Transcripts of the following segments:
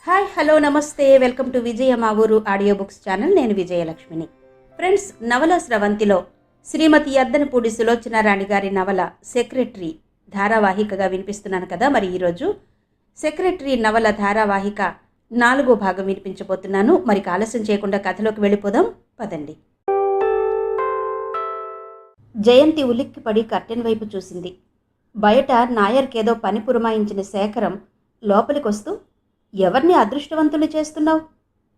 Hi hello నమస్తే welcome to విజయ మా ఊరు ఆడియో బుక్స్ ఛానల్. నేను విజయలక్ష్మిని. ఫ్రెండ్స్, నవల స్రవంతిలో శ్రీమతి యద్దనపూడి సులోచనారాణి గారి నవల సెక్రటరీ ధారావాహికగా వినిపిస్తున్నాను కదా. మరి ఈరోజు సెక్రటరీ నవల ధారావాహిక 4వ భాగం వినిపించబోతున్నాను. మరి ఆలస్యం చేయకుండా కథలోకి వెళ్ళిపోదాం పదండి. జయంతి ఉలిక్కిపడి కర్టెన్ వైపు చూసింది. బయట నాయర్కేదో పని పురమాయించిన శేఖరం లోపలికొస్తూ, ఎవరిని అదృష్టవంతులు చేస్తున్నావు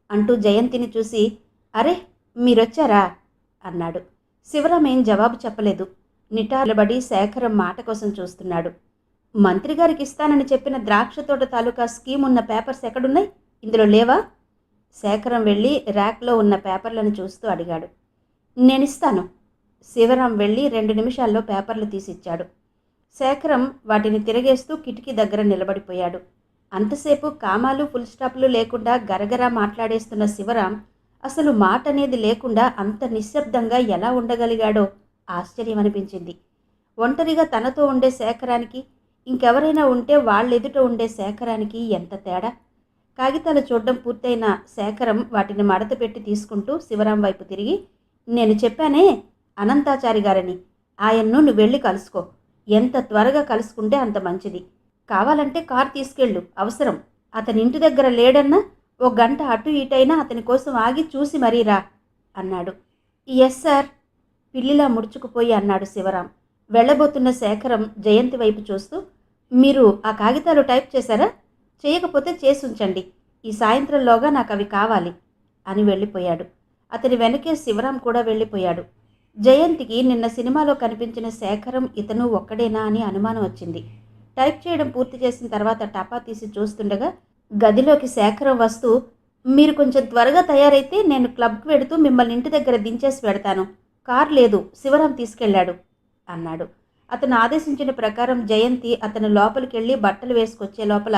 అంటూ జయంతిని చూసి, అరే మీరొచ్చారా అన్నాడు. శివరాం ఏం జవాబు చెప్పలేదు. నిటారుబడి శేఖరం మాట కోసం చూస్తున్నాడు. మంత్రి గారికి ఇస్తానని చెప్పిన ద్రాక్ష తోట తాలూకా స్కీమ్ ఉన్న పేపర్స్ ఎక్కడున్నాయి? ఇందులో లేవా? శేఖరం వెళ్ళి ర్యాక్లో ఉన్న పేపర్లను చూస్తూ అడిగాడు. నేనిస్తాను. శివరాం వెళ్ళి 2 నిమిషాల్లో పేపర్లు తీసిచ్చాడు. శేఖరం వాటిని తిరగేస్తూ కిటికీ దగ్గర నిలబడిపోయాడు. అంతసేపు కామాలు ఫుల్ స్టాప్లు లేకుండా గరగరా మాట్లాడేస్తున్న శివరాం అసలు మాట అనేది లేకుండా అంత నిశ్శబ్దంగా ఎలా ఉండగలిగాడో ఆశ్చర్యం అనిపించింది. ఒంటరిగా తనతో ఉండే శేఖరానికి, ఇంకెవరైనా ఉంటే వాళ్ళెదుట ఉండే శేఖరానికి ఎంత తేడా! కాగితాలు చూడడం పూర్తయిన శేఖరం వాటిని మడత పెట్టి తీసుకుంటూ శివరాం వైపు తిరిగి, నేను చెప్పానే అనంతాచారి గారని, ఆయన్ను నువ్వు వెళ్ళి కలుసుకో. ఎంత త్వరగా కలుసుకుంటే అంత మంచిది. కావాలంటే కారు తీసుకెళ్ళు, అవసరం. అతని ఇంటి దగ్గర లేడన్నా 1 గంట అటు ఇటైనా అతని కోసం ఆగి చూసి మరీరా అన్నాడు. ఎస్ సార్, పిల్లిలా ముడుచుకుపోయి అన్నాడు శివరాం. వెళ్ళబోతున్న శేఖరం జయంతి వైపు చూస్తూ, మీరు ఆ కాగితాలు టైప్ చేశారా? చేయకపోతే చేసుంచండి, ఈ సాయంత్రంలోగా నాకు అవి కావాలి అని వెళ్ళిపోయాడు. అతని వెనకే శివరాం కూడా వెళ్ళిపోయాడు. జయంతికి నిన్న సినిమాలో కనిపించిన శేఖరం ఇతను ఒక్కడేనా అని అనుమానం వచ్చింది. టైప్ చేయడం పూర్తి చేసిన తర్వాత టపా తీసి చూస్తుండగా గదిలోకి శేఖరం వస్తూ, మీరు కొంచెం త్వరగా తయారైతే నేను క్లబ్కి వెడుతూ మిమ్మల్ని ఇంటి దగ్గర దించేసి పెడతాను. కార్ లేదు, శివరాం తీసుకెళ్లాడు అన్నాడు. అతను ఆదేశించిన ప్రకారం జయంతి అతను లోపలికెళ్ళి బట్టలు వేసుకొచ్చే లోపల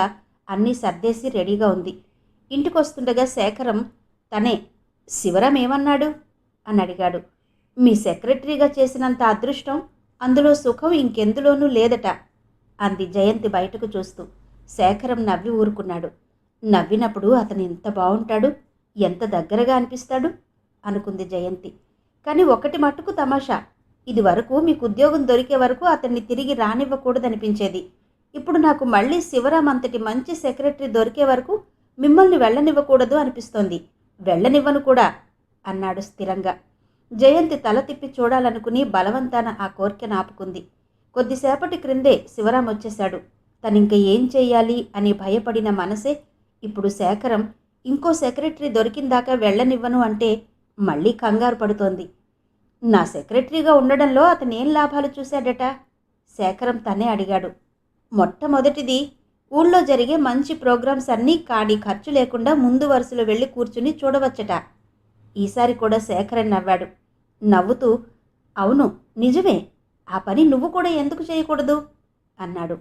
అన్నీ సర్దేసి రెడీగా ఉంది. ఇంటికొస్తుండగా శేఖరం తనే, శివరాం ఏమన్నాడు అని అడిగాడు. మీ సెక్రటరీగా చేసినంత అదృష్టం, అందులో సుఖం ఇంకెందులోనూ లేదట అంది జయంతి బయటకు చూస్తూ. శేఖరం నవ్వి ఊరుకున్నాడు. నవ్వినప్పుడు అతను ఎంత బాగుంటాడు, ఎంత దగ్గరగా అనిపిస్తాడు అనుకుంది జయంతి. కానీ ఒకటి మట్టుకు తమాషా, ఇది వరకు మీకు ఉద్యోగం దొరికే వరకు అతన్ని తిరిగి రానివ్వకూడదనిపించేది. ఇప్పుడు నాకు మళ్ళీ శివరాం అంతటి మంచి సెక్రటరీ దొరికే వరకు మిమ్మల్ని వెళ్ళనివ్వకూడదు అనిపిస్తోంది. వెళ్ళనివ్వను కూడా అన్నాడు స్థిరంగా. జయంతి తల తిప్పి చూడాలనుకుని బలవంతాన ఆ కోరికను ఆపుకుంది. కొద్దిసేపటి క్రిందే శివరాం వచ్చేశాడు. తనింక ఏం చెయ్యాలి అని భయపడిన మనసే ఇప్పుడు శేఖరం ఇంకో సెక్రటరీ దొరికిందాకా వెళ్ళనివ్వను అంటే మళ్ళీ కంగారు పడుతోంది. నా సెక్రటరీగా ఉండడంలో అతను ఏం లాభాలు చూశాడట? శేఖరం తనే అడిగాడు. మొట్టమొదటిది, ఊళ్ళో జరిగే మంచి ప్రోగ్రామ్స్ అన్నీ కాడి ఖర్చు లేకుండా ముందు వరుసలో వెళ్ళి కూర్చుని చూడవచ్చట. ఈసారి కూడా శేఖరం నవ్వాడు. నవ్వుతూ, అవును నిజమే, ఆ పని నువ్వు కూడా ఎందుకు చేయకూడదు అన్నాడు.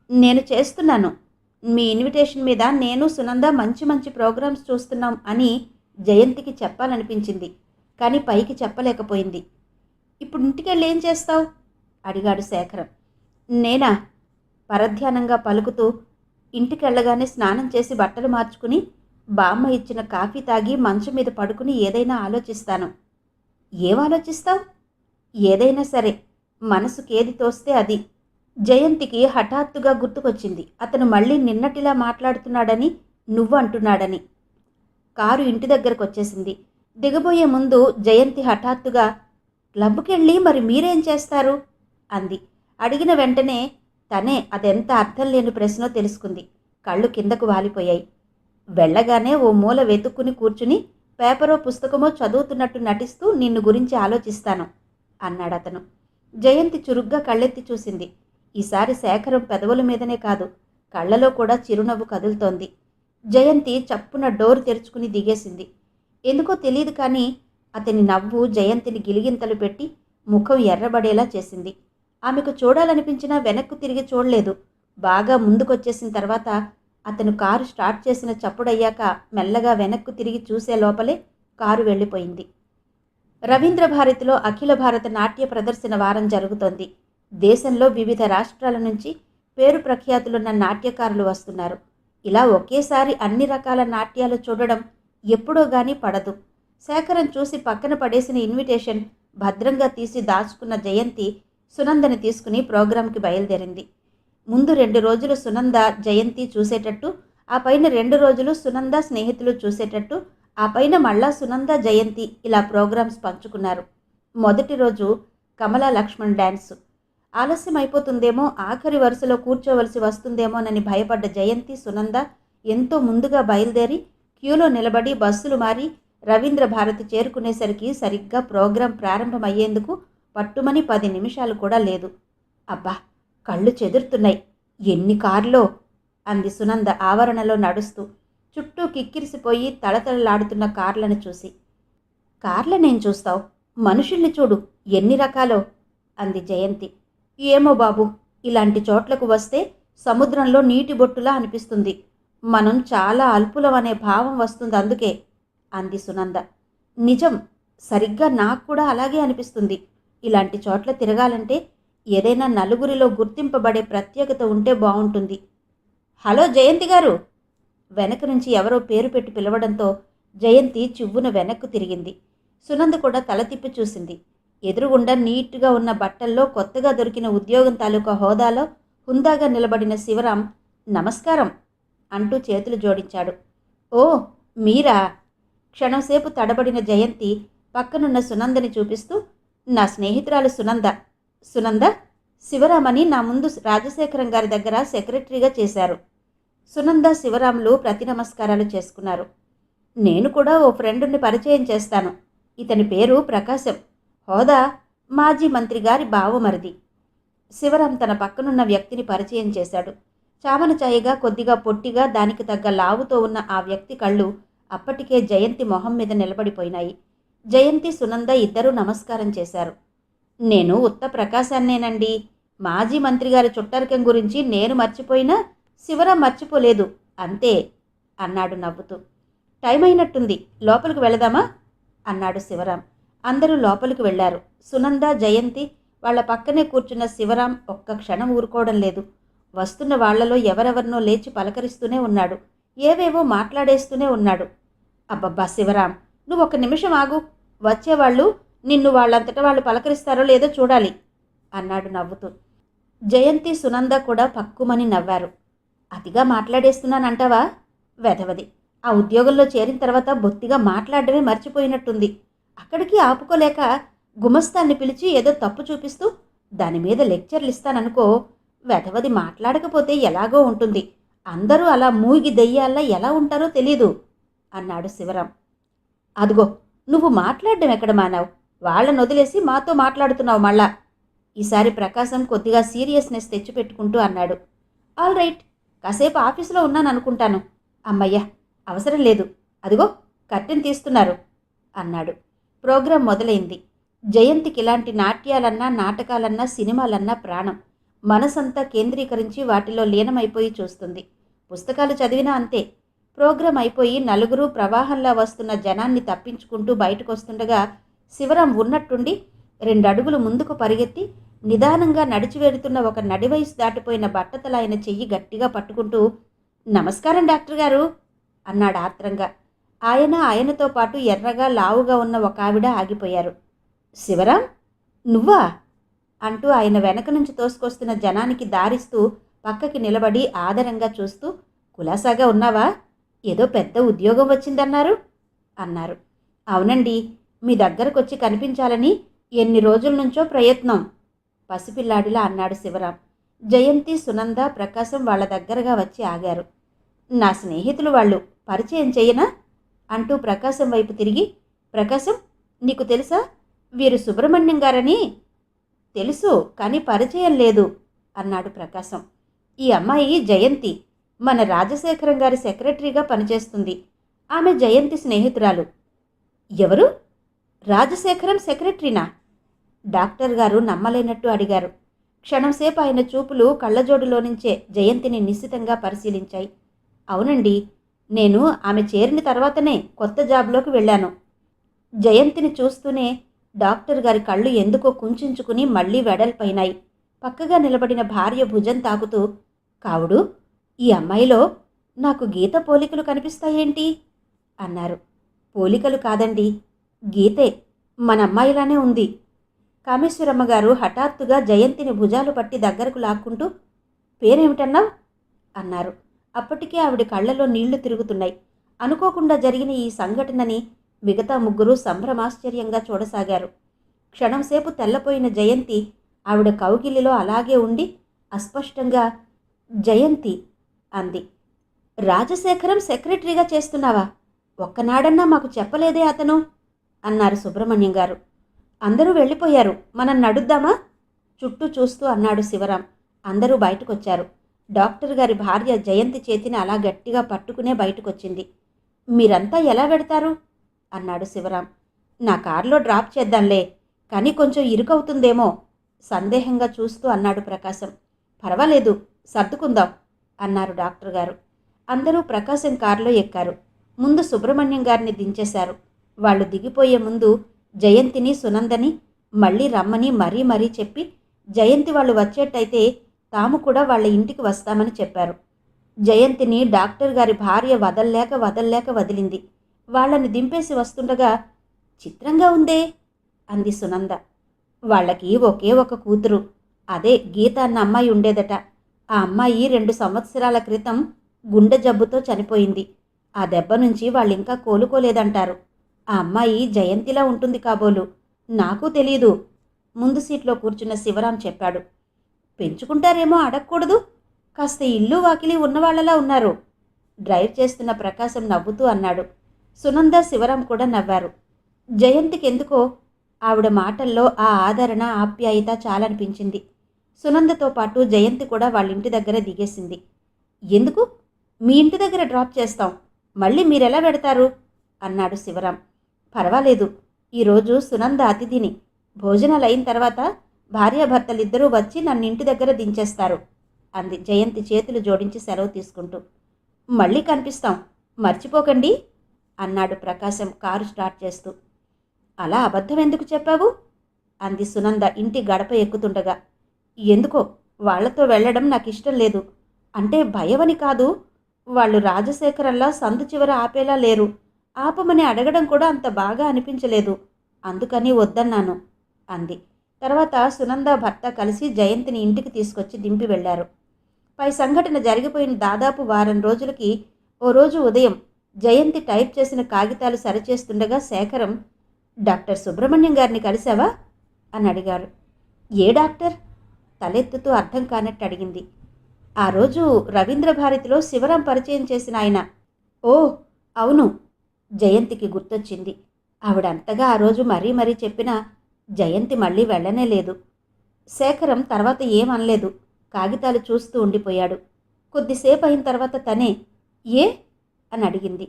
నేను చేస్తున్నాను. మీ ఇన్విటేషన్ మీద నేను సునంద మంచి మంచి ప్రోగ్రామ్స్ చూస్తున్నాం అని జయంతికి చెప్పాలనిపించింది, కానీ పైకి చెప్పలేకపోయింది. ఇప్పుడు ఇంటికెళ్ళి ఏం చేస్తావు అడిగాడు శేఖరం. నేనా? పరధ్యానంగా పలుకుతూ, ఇంటికెళ్ళగానే స్నానం చేసి బట్టలు మార్చుకుని బామ్మ ఇచ్చిన కాఫీ తాగి మంచం మీద పడుకుని ఏదైనా ఆలోచిస్తాను. ఏం ఆలోచిస్తావు? ఏదైనా సరే, మనసుకేది తోస్తే అది. జయంతికి హఠాత్తుగా గుర్తుకొచ్చింది, అతను మళ్ళీ నిన్నటిలా మాట్లాడుతున్నాడని, నువ్వు అంటున్నాడని. కారు ఇంటి దగ్గరకు వచ్చేసింది. దిగబోయే ముందు జయంతి హఠాత్తుగా, క్లబ్కెళ్ళి మరి మీరేం చేస్తారు అంది. అడిగిన వెంటనే తనే అదెంత అర్థం లేని ప్రశ్నో తెలుసుకుంది. కళ్ళు కిందకు వాలిపోయాయి. వెళ్ళగానే ఓ మూల వెతుక్కుని కూర్చుని పేపరో పుస్తకమో చదువుతున్నట్టు నటిస్తూ నిన్ను గురించి ఆలోచిస్తాను అన్నాడతను. జయంతి చురుగ్గా కళ్ళెత్తి చూసింది. ఈసారి శేఖరం పెదవుల మీదనే కాదు, కళ్ళలో కూడా చిరునవ్వు కదులుతోంది. జయంతి చప్పున డోరు తెరుచుకుని దిగేసింది. ఎందుకో తెలియదు కానీ అతని నవ్వు జయంతిని గిలిగింతలు పెట్టి ముఖం ఎర్రబడేలా చేసింది. ఆమెకు చూడాలనిపించినా వెనక్కు తిరిగి చూడలేదు. బాగా ముందుకొచ్చేసిన తర్వాత అతను కారు స్టార్ట్ చేసిన చప్పుడయ్యాక మెల్లగా వెనక్కు తిరిగి చూసే లోపలే కారు వెళ్ళిపోయింది. రవీంద్ర భారతిలో అఖిల భారత నాట్య ప్రదర్శన వారం జరుగుతోంది. దేశంలో వివిధ రాష్ట్రాల నుంచి పేరు ప్రఖ్యాతులున్న నాట్యకారులు వస్తున్నారు. ఇలా ఒకేసారి అన్ని రకాల నాట్యాలు చూడడం ఎప్పుడో గానీ పడదు. శేఖరం చూసి పక్కన పడేసిన ఇన్విటేషన్ భద్రంగా తీసి దాచుకున్న జయంతి సునందని తీసుకుని ప్రోగ్రాంకి బయలుదేరింది. ముందు 2 రోజులు సునంద జయంతి చూసేటట్టు, ఆ పైన 2 రోజులు సునంద స్నేహితులు చూసేటట్టు, ఆ పైన మళ్ళా సునంద జయంతి ఇలా ప్రోగ్రామ్స్ పంచుకున్నారు. మొదటి రోజు కమలా లక్ష్మణ్ డ్యాన్సు. ఆలస్యం అయిపోతుందేమో, ఆఖరి వరుసలో కూర్చోవలసి వస్తుందేమోనని భయపడ్డ జయంతి, సునంద ఎంతో ముందుగా బయలుదేరి క్యూలో నిలబడి బస్సులు మారి రవీంద్ర భారతి చేరుకునేసరికి సరిగ్గా ప్రోగ్రాం ప్రారంభమయ్యేందుకు పట్టుమని 10 నిమిషాలు కూడా లేదు. అబ్బా, కళ్ళు చెదురుతున్నాయి, ఎన్ని కార్లో అంది సునంద ఆవరణలో నడుస్తూ, చుట్టూ కిక్కిరిసిపోయి తళతళలాడుతున్న కార్లను చూసి. కార్లనేం చూస్తావు, మనుషుల్ని చూడు, ఎన్ని రకాలో అంది జయంతి. ఏమో బాబు, ఇలాంటి చోట్లకు వస్తే సముద్రంలో నీటి బొట్టులా అనిపిస్తుంది. మనం చాలా అల్పులం అనే భావం వస్తుంది అందుకే అంది సునంద. నిజం, సరిగ్గా నాకు కూడా అలాగే అనిపిస్తుంది. ఇలాంటి చోట్ల తిరగాలంటే ఏదైనా నలుగురిలో గుర్తింపబడే ప్రత్యేకత ఉంటే బాగుంటుంది. హలో జయంతి గారు! వెనక నుంచి ఎవరో పేరు పెట్టి పిలవడంతో జయంతి చివ్వున వెనక్కు తిరిగింది. సునంద కూడా తల తిప్పి చూసింది. ఎదురుగుండా నీట్గా ఉన్న బట్టల్లో కొత్తగా దొరికిన ఉద్యోగం తాలూకా హోదాలో హుందాగా నిలబడిన శివరాం నమస్కారం అంటూ చేతులు జోడించాడు. ఓ మీరా? క్షణంసేపు తడబడిన జయంతి పక్కనున్న సునందని చూపిస్తూ, నా స్నేహితురాలు సునంద. సునంద, శివరామని నా ముందు రాజశేఖరం గారి దగ్గర సెక్రటరీగా చేశారు. సునంద శివరాములు ప్రతి నమస్కారాలు చేసుకున్నారు. నేను కూడా ఓ ఫ్రెండుని పరిచయం చేస్తాను. ఇతని పేరు ప్రకాశం. హోదా మాజీ మంత్రి గారి బావమరిది. శివరాం తన పక్కనున్న వ్యక్తిని పరిచయం చేశాడు. చామనచాయిగా, కొద్దిగా పొట్టిగా, దానికి తగ్గ లావుతో ఉన్న ఆ వ్యక్తి కళ్ళు అప్పటికే జయంతి మొహం మీద నిలబడిపోయినాయి. జయంతి, సునంద ఇద్దరూ నమస్కారం చేశారు. నేను ఉత్త ప్రకాశాన్నేనండి. మాజీ మంత్రిగారి చుట్టరికం గురించి నేను మర్చిపోయినా శివరాం మర్చిపోలేదు అంతే అన్నాడు నవ్వుతూ. టైం అయినట్టుంది, లోపలికి వెళదామా అన్నాడు శివరాం. అందరూ లోపలికి వెళ్లారు. సునంద, జయంతి వాళ్ల పక్కనే కూర్చున్న శివరాం ఒక్క క్షణం ఊరుకోవడం లేదు. వస్తున్న వాళ్లలో ఎవరెవరినో లేచి పలకరిస్తూనే ఉన్నాడు. ఏవేవో మాట్లాడేస్తూనే ఉన్నాడు. అబ్బబ్బా శివరాం, నువ్వు 1 నిమిషం ఆగు. వచ్చేవాళ్ళు నిన్ను వాళ్ళంతట వాళ్ళు పలకరిస్తారో లేదో చూడాలి అన్నాడు నవ్వుతూ. జయంతి, సునంద కూడా పక్కుమని నవ్వారు. అతిగా మాట్లాడేస్తున్నానంటావా? వెధవది, ఆ ఉద్యోగంలో చేరిన తర్వాత బొత్తిగా మాట్లాడడమే మర్చిపోయినట్టుంది. అక్కడికి ఆపుకోలేక గుమస్తాన్ని పిలిచి ఏదో తప్పు చూపిస్తూ దాని మీద లెక్చర్లు ఇస్తాననుకో. వెధవది మాట్లాడకపోతే ఎలాగో ఉంటుంది. అందరూ అలా మూగి దెయ్యాల్లా ఎలా ఉంటారో తెలీదు అన్నాడు శివరాం. అదిగో, నువ్వు మాట్లాడడం ఎక్కడ మానావు? వాళ్ళని వదిలేసి మాతో మాట్లాడుతున్నావు మళ్ళా. ఈసారి ప్రకాశం కొద్దిగా సీరియస్నెస్ తెచ్చిపెట్టుకుంటూ అన్నాడు. ఆల్ రైట్, కాసేపు ఆఫీసులో ఉన్నాననుకుంటాను. అమ్మయ్యా, అవసరం లేదు. అదిగో కర్టెన్ తీస్తున్నారు అన్నాడు. ప్రోగ్రాం మొదలైంది. జయంతికి ఇలాంటి నాట్యాలన్నా, నాటకాలన్నా, సినిమాలన్నా ప్రాణం. మనసంతా కేంద్రీకరించి వాటిలో లీనమైపోయి చూస్తుంది. పుస్తకాలు చదివినా అంతే. ప్రోగ్రాం అయిపోయి నలుగురు ప్రవాహంలా వస్తున్న జనాన్ని తప్పించుకుంటూ బయటకొస్తుండగా శివరాం ఉన్నట్టుండి 2 అడుగులు ముందుకు పరిగెత్తి నిదానంగా నడిచి వెడుతున్న ఒక నడివయసు దాటిపోయిన బట్టతలాయన చెయ్యి గట్టిగా పట్టుకుంటూ, నమస్కారం డాక్టర్ గారు అన్నాడు ఆత్రంగా. ఆయనతో పాటు ఎర్రగా లావుగా ఉన్న ఒక ఆవిడ ఆగిపోయారు. శివరాం, నువ్వా అంటూ ఆయన వెనక నుంచి తోసుకొస్తున్న జనానికి దారిస్తూ పక్కకి నిలబడి ఆదరంగా చూస్తూ, కులాసాగా ఉన్నావా? ఏదో పెద్ద ఉద్యోగం వచ్చిందన్నారు అన్నారు. అవునండి, మీ దగ్గరకొచ్చి కనిపించాలని ఎన్ని రోజుల నుంచో ప్రయత్నం పసిపిల్లాడిలా అన్నాడు శివరాం. జయంతి, సునంద, ప్రకాశం వాళ్ళ దగ్గరగా వచ్చి ఆగారు. నా స్నేహితులు వాళ్ళు, పరిచయం చేయనా అంటూ ప్రకాశం వైపు తిరిగి, ప్రకాశం, నీకు తెలుసా? వీరు సుబ్రహ్మణ్యం గారని. తెలుసు, కానీ పరిచయం లేదు అన్నాడు ప్రకాశం. ఈ అమ్మాయి జయంతి, మన రాజశేఖరం గారి సెక్రటరీగా పనిచేస్తుంది. ఆమె జయంతి స్నేహితురాలు. ఎవరు? రాజశేఖరం సెక్రటరీనా? డాక్టర్ గారు నమ్మలేనట్టు అడిగారు. క్షణంసేపు ఆయన చూపులు కళ్ళజోడులో నుంచే జయంతిని నిశితంగా పరిశీలించాయి. అవునండి, నేను ఆమె చేరిన తర్వాతనే కొత్త జాబ్లోకి వెళ్ళాను. జయంతిని చూస్తూనే డాక్టర్ గారి కళ్ళు ఎందుకో కుంచుకుని మళ్లీ వెడల్పైనాయి. పక్కగా నిలబడిన భార్య భుజం తాకుతూ, కావుడు, ఈ అమ్మాయిలో నాకు గీత పోలికలు కనిపిస్తాయేంటి అన్నారు. పోలికలు కాదండి, గీతే, మన అమ్మాయిలానే ఉంది. కామేశ్వరమ్మ గారు హఠాత్తుగా జయంతిని భుజాలు పట్టి దగ్గరకు లాక్కుంటూ, పేరేమిటన్నావు అన్నారు. అప్పటికే ఆవిడ కళ్ళలో నీళ్లు తిరుగుతున్నాయి. అనుకోకుండా జరిగిన ఈ సంఘటనని మిగతా ముగ్గురు సంభ్రమాశ్చర్యంగా చూడసాగారు. క్షణంసేపు తెల్లపోయిన జయంతి ఆవిడ కౌగిలిలో అలాగే ఉండి అస్పష్టంగా జయంతి అంది. రాజశేఖరం సెక్రటరీగా చేస్తున్నావా? ఒక్కనాడన్నా మాకు చెప్పలేదే అతను అన్నారు సుబ్రహ్మణ్యం గారు. అందరూ వెళ్ళిపోయారు, మనం నడుద్దామా చుట్టూ చూస్తూ అన్నాడు శివరాం. అందరూ బయటకొచ్చారు. డాక్టర్ గారి భార్య జయంతి చేతిని అలా గట్టిగా పట్టుకునే బయటకొచ్చింది. మీరంతా ఎలా వెడతారు అన్నాడు శివరాం. నా కారులో డ్రాప్ చేద్దాంలే, కానీ కొంచెం ఇరుకవుతుందేమో సందేహంగా చూస్తూ అన్నాడు ప్రకాశం. పర్వాలేదు, సర్దుకుందాం అన్నారు డాక్టర్ గారు. అందరూ ప్రకాశం కారులో ఎక్కారు. ముందు సుబ్రహ్మణ్యం గారిని దించేశారు. వాళ్ళు దిగిపోయే ముందు జయంతిని సునందని మళ్ళీ రమ్మని మరీ మరీ చెప్పి జయంతి వాళ్ళు వచ్చేట్టయితే తాము కూడా వాళ్ళ ఇంటికి వస్తామని చెప్పారు. జయంతిని డాక్టర్ గారి భార్య వదల్లేక వదిలింది. వాళ్ళని దింపేసి వస్తుండగా, చిత్రంగా ఉందే అంది సునంద. వాళ్ళకి ఒకే ఒక కూతురు, అదే గీత అన్న అమ్మాయి ఉండేదట. ఆ అమ్మాయి 2 సంవత్సరాల క్రితం గుండె జబ్బుతో చనిపోయింది. ఆ దెబ్బ నుంచి వాళ్ళింకా కోలుకోలేదంటారు. ఆ అమ్మాయి జయంతిలా ఉంటుంది కాబోలు, నాకు తెలీదు ముందు సీట్లో కూర్చున్న శివరాం చెప్పాడు. పెంచుకుంటారేమో అడగకూడదు, కాస్త ఇల్లు వాకిలి ఉన్నవాళ్లలా ఉన్నారు డ్రైవ్ చేస్తున్న ప్రకాశం నవ్వుతూ అన్నాడు. సునంద శివరాం కూడా నవ్వారు. జయంతికి ఎందుకో ఆవిడ మాటల్లో ఆ ఆదరణ ఆప్యాయత చాలనిపించింది. సునందతో పాటు జయంతి కూడా వాళ్ళ ఇంటి దగ్గర దిగేసింది. ఎందుకు? మీ ఇంటి దగ్గర డ్రాప్ చేస్తాం, మళ్ళీ మీరెలా పెడతారు అన్నాడు శివరాం. పర్వాలేదు, ఈరోజు సునంద అతిథిని, భోజనాలు అయిన తర్వాత భార్యాభర్తలిద్దరూ వచ్చి నన్ను ఇంటి దగ్గర దించేస్తారు అంది జయంతి చేతులు జోడించి సెలవు తీసుకుంటూ. మళ్ళీ కనిపిస్తాం, మర్చిపోకండి అన్నాడు ప్రకాశం కారు స్టార్ట్ చేస్తూ. అలా అబద్ధం ఎందుకు చెప్పావు అంది సునంద ఇంటి గడప ఎక్కుతుండగా. ఎందుకో వాళ్లతో వెళ్ళడం నాకు ఇష్టం లేదు. అంటే భయమని కాదు, వాళ్ళు రాజశేఖరంలా సందు చివర ఆపేలా లేరు. ఆపమని అడగడం కూడా అంత బాగా అనిపించలేదు, అందుకని వద్దన్నాను అంది. తర్వాత సునంద భర్త కలిసి జయంతిని ఇంటికి తీసుకొచ్చి దింపి వెళ్లారు. పై సంఘటన జరిగిపోయిన దాదాపు వారం రోజులకి ఓ రోజు ఉదయం జయంతి టైప్ చేసిన కాగితాలు సరిచేస్తుండగా శేఖరం, డాక్టర్ సుబ్రహ్మణ్యం గారిని కలిశావా అని అడిగారు. ఏ డాక్టర్ తలెత్తుతూ అర్థం కానట్టు అడిగింది. ఆ రోజు రవీంద్ర భారతిలో శివరాం పరిచయం చేసిన ఆయన. ఓ అవును, జయంతికి గుర్తొచ్చింది. ఆవిడంతగా ఆ రోజు మరీ చెప్పినా జయంతి మళ్ళీ వెళ్ళనే లేదు. శేఖరం తర్వాత ఏమనలేదు, కాగితాలు చూస్తూ ఉండిపోయాడు. కొద్దిసేపు అయిన తర్వాత తనే, ఏ అని అడిగింది.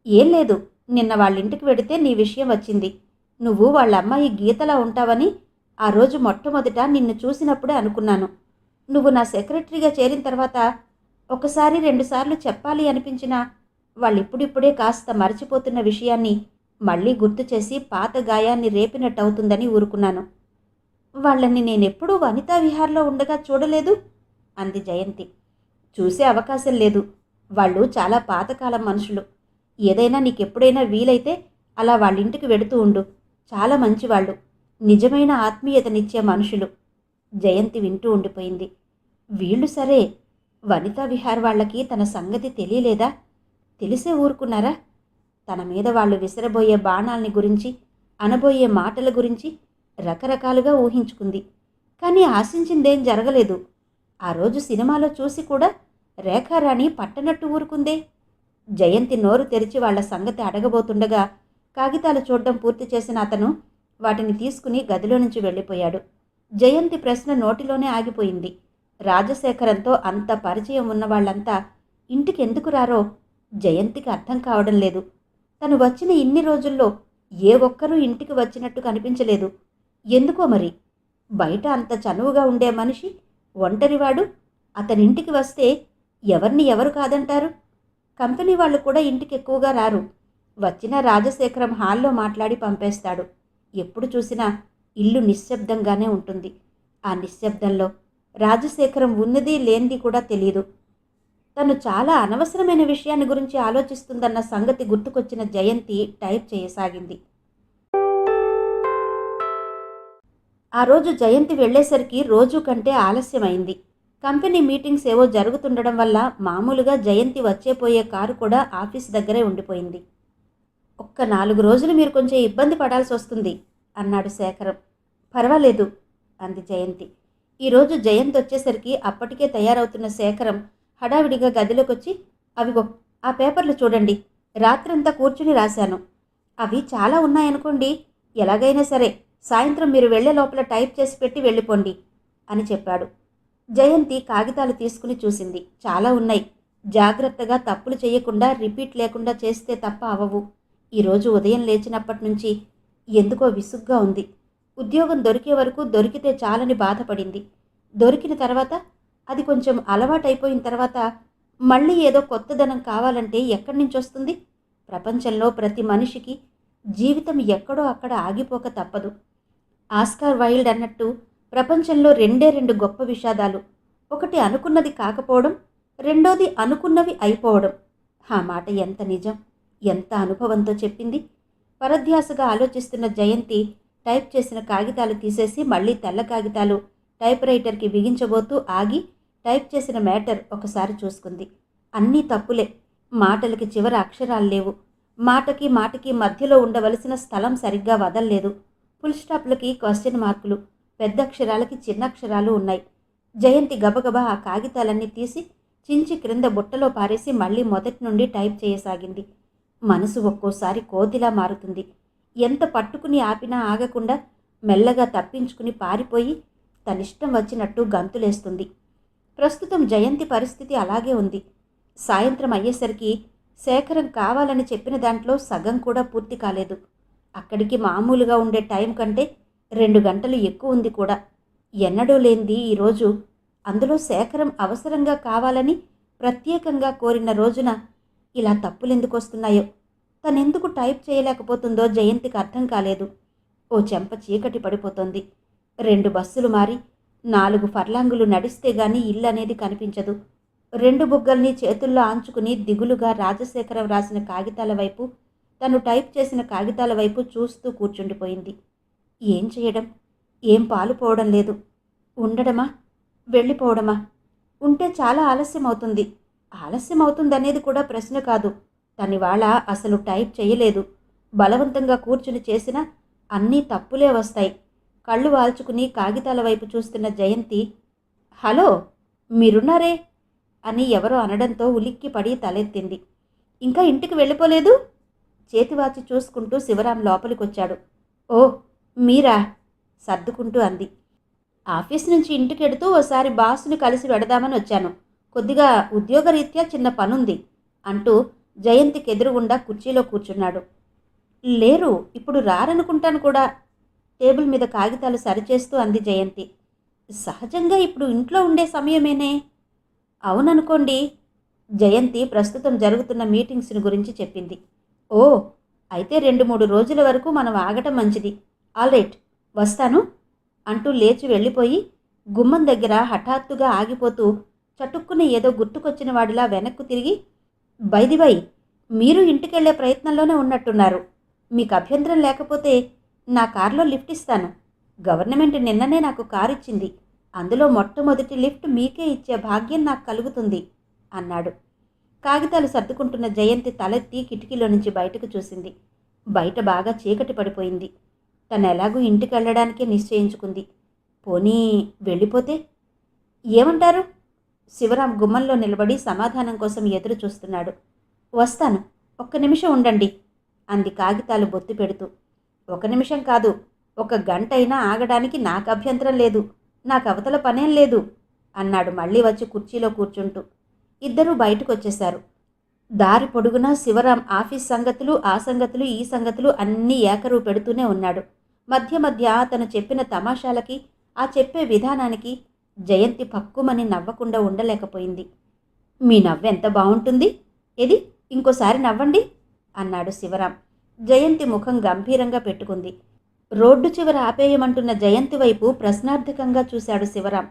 ఏం లేదు, నిన్న వాళ్ళింటికి వెడితే నీ విషయం వచ్చింది. నువ్వు వాళ్ళ అమ్మాయి గీతలా ఉంటావని ఆ రోజు మొట్టమొదట నిన్ను చూసినప్పుడే అనుకున్నాను. నువ్వు నా సెక్రటరీగా చేరిన తర్వాత ఒకసారి 2 సార్లు చెప్పాలి అనిపించినా వాళ్ళిప్పుడిప్పుడే కాస్త మర్చిపోతున్న విషయాన్ని మళ్ళీ గుర్తు చేసి పాత గాయాన్ని రేపినట్టవుతుందని ఊరుకున్నాను. వాళ్ళని నేనెప్పుడూ వనితా విహార్లో ఉండగా చూడలేదు అంది జయంతి. చూసే అవకాశం లేదు, వాళ్ళు చాలా పాతకాలం మనుషులు. ఏదైనా నీకెప్పుడైనా వీలైతే అలా వాళ్ళింటికి వెడుతూ ఉండు. చాలా మంచివాళ్ళు, నిజమైన ఆత్మీయతనిచ్చే మనుషులు. జయంతి వింటూ ఉండిపోయింది. వీళ్ళు సరే, వనితా విహార్ వాళ్ళకి తన సంగతి తెలియలేదా? తెలిసే ఊరుకున్నారా? తన మీద వాళ్ళు విసరబోయే బాణాల్ని గురించి, అనబోయే మాటల గురించి రకరకాలుగా ఊహించుకుంది. కానీ ఆశించిందేం జరగలేదు. ఆ రోజు సినిమాలో చూసి కూడా రేఖారాణి పట్టనట్టు ఊరుకుందే. జయంతి నోరు తెరిచి వాళ్ల సంగతి అడగబోతుండగా కాగితాలు చూడడం పూర్తి చేసిన అతను వాటిని తీసుకుని గదిలో నుంచి వెళ్ళిపోయాడు. జయంతి ప్రశ్న నోటిలోనే ఆగిపోయింది. రాజశేఖరంతో అంత పరిచయం ఉన్న వాళ్ళంతా ఇంటికి ఎందుకు రారో జయంతికి అర్థం కావడం లేదు. తను వచ్చిన ఇన్ని రోజుల్లో ఏ ఒక్కరూ ఇంటికి వచ్చినట్టు కనిపించలేదు. ఎందుకో మరి. బయట అంత చనువుగా ఉండే మనిషి ఒంటరివాడు అతనింటికి వస్తే ఎవరిని ఎవరు కాదంటారు? కంపెనీ వాళ్ళు కూడా ఇంటికి ఎక్కువగా రారు. వచ్చిన రాజశేఖరం హాల్లో మాట్లాడి పంపేస్తాడు. ఎప్పుడు చూసినా ఇల్లు నిశ్శబ్దంగానే ఉంటుంది. ఆ నిశ్శబ్దంలో రాజశేఖరం ఉన్నది లేనిది కూడా తెలియదు. తను చాలా అనవసరమైన విషయాన్ని గురించి ఆలోచిస్తుందన్న సంగతి గుర్తుకొచ్చిన జయంతి టైప్ చేయసాగింది. ఆ రోజు జయంతి వెళ్ళేసరికి రోజు కంటే ఆలస్యమైంది. కంపెనీ మీటింగ్స్ ఏవో జరుగుతుండడం వల్ల మామూలుగా జయంతి వచ్చేపోయే కారు కూడా ఆఫీస్ దగ్గరే ఉండిపోయింది. ఒక్క 4 రోజులు మీరు కొంచెం ఇబ్బంది పడాల్సి వస్తుంది అన్నాడు శేఖరం. పర్వాలేదు అంది జయంతి. ఈరోజు జయంతి వచ్చేసరికి అప్పటికే తయారవుతున్న శేఖరం హడావిడిగా గదిలోకొచ్చి, అవిగో ఆ పేపర్లు చూడండి, రాత్రంతా కూర్చుని రాశాను. అవి చాలా ఉన్నాయనుకోండి, ఎలాగైనా సరే సాయంత్రం మీరు వెళ్లే లోపల టైప్ చేసి పెట్టి వెళ్ళిపోండి అని చెప్పాడు. జయంతి కాగితాలు తీసుకుని చూసింది. చాలా ఉన్నాయి. జాగ్రత్తగా తప్పులు చేయకుండా రిపీట్ లేకుండా చేస్తే తప్ప అవవు. ఈరోజు ఉదయం లేచినప్పటి నుంచి ఎందుకో విసుగ్గా ఉంది. ఉద్యోగం దొరికే వరకు దొరికితే చాలని బాధపడింది. దొరికిన తర్వాత అది కొంచెం అలవాటైపోయిన తర్వాత మళ్ళీ ఏదో కొత్తదనం కావాలంటే ఎక్కడి నుంచి వస్తుంది? ప్రపంచంలో ప్రతి మనిషికి జీవితం ఎక్కడో అక్కడ ఆగిపోక తప్పదు. ఆస్కార్ వైల్డ్ అన్నట్టు ప్రపంచంలో రెండు గొప్ప విషాదాలు. ఒకటి అనుకున్నది కాకపోవడం, రెండోది అనుకున్నవి అయిపోవడం. ఆ మాట ఎంత నిజం, ఎంత అనుభవంతో చెప్పింది. పరధ్యాసగా ఆలోచిస్తున్న జయంతి టైప్ చేసిన కాగితాలు తీసేసి మళ్ళీ తెల్ల కాగితాలు టైప్ రైటర్కి బిగించబోతూ ఆగి టైప్ చేసిన మ్యాటర్ ఒకసారి చూసుకుంది. అన్నీ తప్పులే. మాటలకి చివర అక్షరాలు లేవు. మాటకి మాటకి మధ్యలో ఉండవలసిన స్థలం సరిగ్గా వదల్లేదు. ఫుల్ స్టాప్లకి క్వశ్చన్ మార్కులు, పెద్ద అక్షరాలకి చిన్న అక్షరాలు ఉన్నాయి. జయంతి గబగబా ఆ కాగితాలన్నీ తీసి చించి క్రింద బుట్టలో పారేసి మళ్ళీ మొదటి నుండి టైప్ చేయసాగింది. మనసు ఒక్కోసారి కోతిలా మారుతుంది. ఎంత పట్టుకుని ఆపినా ఆగకుండా మెల్లగా తప్పించుకుని పారిపోయి తనిష్టం వచ్చినట్టు గంతులేస్తుంది. ప్రస్తుతం జయంతి పరిస్థితి అలాగే ఉంది. సాయంత్రం అయ్యేసరికి శేఖరం కావాలని చెప్పిన దాంట్లో సగం కూడా పూర్తి కాలేదు. అక్కడికి మామూలుగా ఉండే టైం కంటే 2 గంటలు ఎక్కువ ఉంది కూడా. ఎన్నడూ లేనిది ఈరోజు. అందులో శేఖరం అవసరంగా కావాలని ప్రత్యేకంగా కోరిన రోజున ఇలా తప్పులెందుకు వస్తున్నాయో, తనెందుకు టైప్ చేయలేకపోతుందో జయంతికి అర్థం కాలేదు. ఓ చెంప చీకటి పడిపోతోంది. 2 బస్సులు మారి 4 ఫర్లాంగులు నడిస్తే గాని ఇల్లు అనేది కనిపించదు. 2 బుగ్గల్ని చేతుల్లో ఆంచుకుని దిగులుగా రాజశేఖరం రాసిన కాగితాల వైపు, తను టైప్ చేసిన కాగితాల వైపు చూస్తూ కూర్చుండిపోయింది. ఏం చేయడం? ఏం పాలు పోవడం లేదు. ఉండడమా? వెళ్ళిపోవడమా? ఉంటే చాలా ఆలస్యం అవుతుంది. ఆలస్యం అవుతుందనేది కూడా ప్రశ్న కాదు. తనివాళ అసలు టైప్ చేయలేదు. బలవంతంగా కూర్చుని చేసినా అన్నీ తప్పులే వస్తాయి. కళ్ళు వాల్చుకుని కాగితాల వైపు చూస్తున్న జయంతి, హలో, మీరున్నారే అని ఎవరో అనడంతో ఉలిక్కి పడి తలెత్తింది. ఇంకా ఇంటికి వెళ్ళిపోలేదు? చేతివాచి చూసుకుంటూ శివరాం లోపలికొచ్చాడు. ఓ, మీరా? సర్దుకుంటూ అంది. ఆఫీస్ నుంచి ఇంటికెడుతూ ఓసారి బాసుని కలిసి వెడదామని వచ్చాను. కొద్దిగా ఉద్యోగరీత్యా చిన్న పనుంది అంటూ జయంతికి ఎదురుగుండా కుర్చీలో కూర్చున్నాడు. లేరు, ఇప్పుడు రారనుకుంటాను కూడా. టేబుల్ మీద కాగితాలు సరిచేస్తూ అంది జయంతి. సహజంగా ఇప్పుడు ఇంట్లో ఉండే సమయమేనే. అవుననుకోండి. జయంతి ప్రస్తుతం జరుగుతున్న మీటింగ్స్ని గురించి చెప్పింది. ఓ, అయితే 2-3 రోజుల వరకు మనం ఆగటం మంచిది. ఆల్రైట్, వస్తాను అంటూ లేచి వెళ్ళిపోయి గుమ్మం దగ్గర హఠాత్తుగా ఆగిపోతూ చటుక్కున ఏదో గుర్తుకొచ్చిన వాడిలా వెనక్కు తిరిగి, బై మీరు ఇంటికెళ్లే ప్రయత్నంలోనే ఉన్నట్టున్నారు. మీకు అభ్యంతరం లేకపోతే నా కారులో లిఫ్ట్ ఇస్తాను. గవర్నమెంట్ నిన్ననే నాకు కారు ఇచ్చింది. అందులో మొట్టమొదటి లిఫ్ట్ మీకే ఇచ్చే భాగ్యం నాకు కలుగుతుంది అన్నాడు. కాగితాలు సర్దుకుంటున్న జయంతి తలెత్తి కిటికీలో నుంచి బయటకు చూసింది. బయట బాగా చీకటి పడిపోయింది. తను ఎలాగూ ఇంటికి వెళ్ళడానికే నిశ్చయించుకుంది. పోనీ వెళ్ళిపోతే ఏమంటారు? శివరాం గుమ్మంలో నిలబడి సమాధానం కోసం ఎదురు చూస్తున్నాడు. వస్తాను, ఒక్క నిమిషం ఉండండి అంది కాగితాలు బొత్తి పెడుతూ. 1 నిమిషం కాదు, 1 గంటైనా ఆగడానికి నాకు అభ్యంతరం లేదు. నాకు అవతల పనేం లేదు అన్నాడు మళ్ళీ వచ్చి కుర్చీలో కూర్చుంటూ. ఇద్దరూ బయటకు వచ్చేశారు. దారి పొడుగునా శివరాం ఆఫీస్ సంగతులు, ఆ సంగతులు, ఈ సంగతులు అన్నీ ఏకరువు పెడుతూనే ఉన్నాడు. మధ్య మధ్య అతను చెప్పిన తమాషాలకి, ఆ చెప్పే విధానానికి జయంతి పక్కుమని నవ్వకుండా ఉండలేకపోయింది. మీ నవ్వెంత బాగుంటుంది, ఏది ఇంకోసారి నవ్వండి అన్నాడు శివరాం. జయంతి ముఖం గంభీరంగా పెట్టుకుంది. రోడ్డు చివర ఆపేయమంటున్న జయంతి వైపు ప్రశ్నార్థకంగా చూశాడు శివరాం.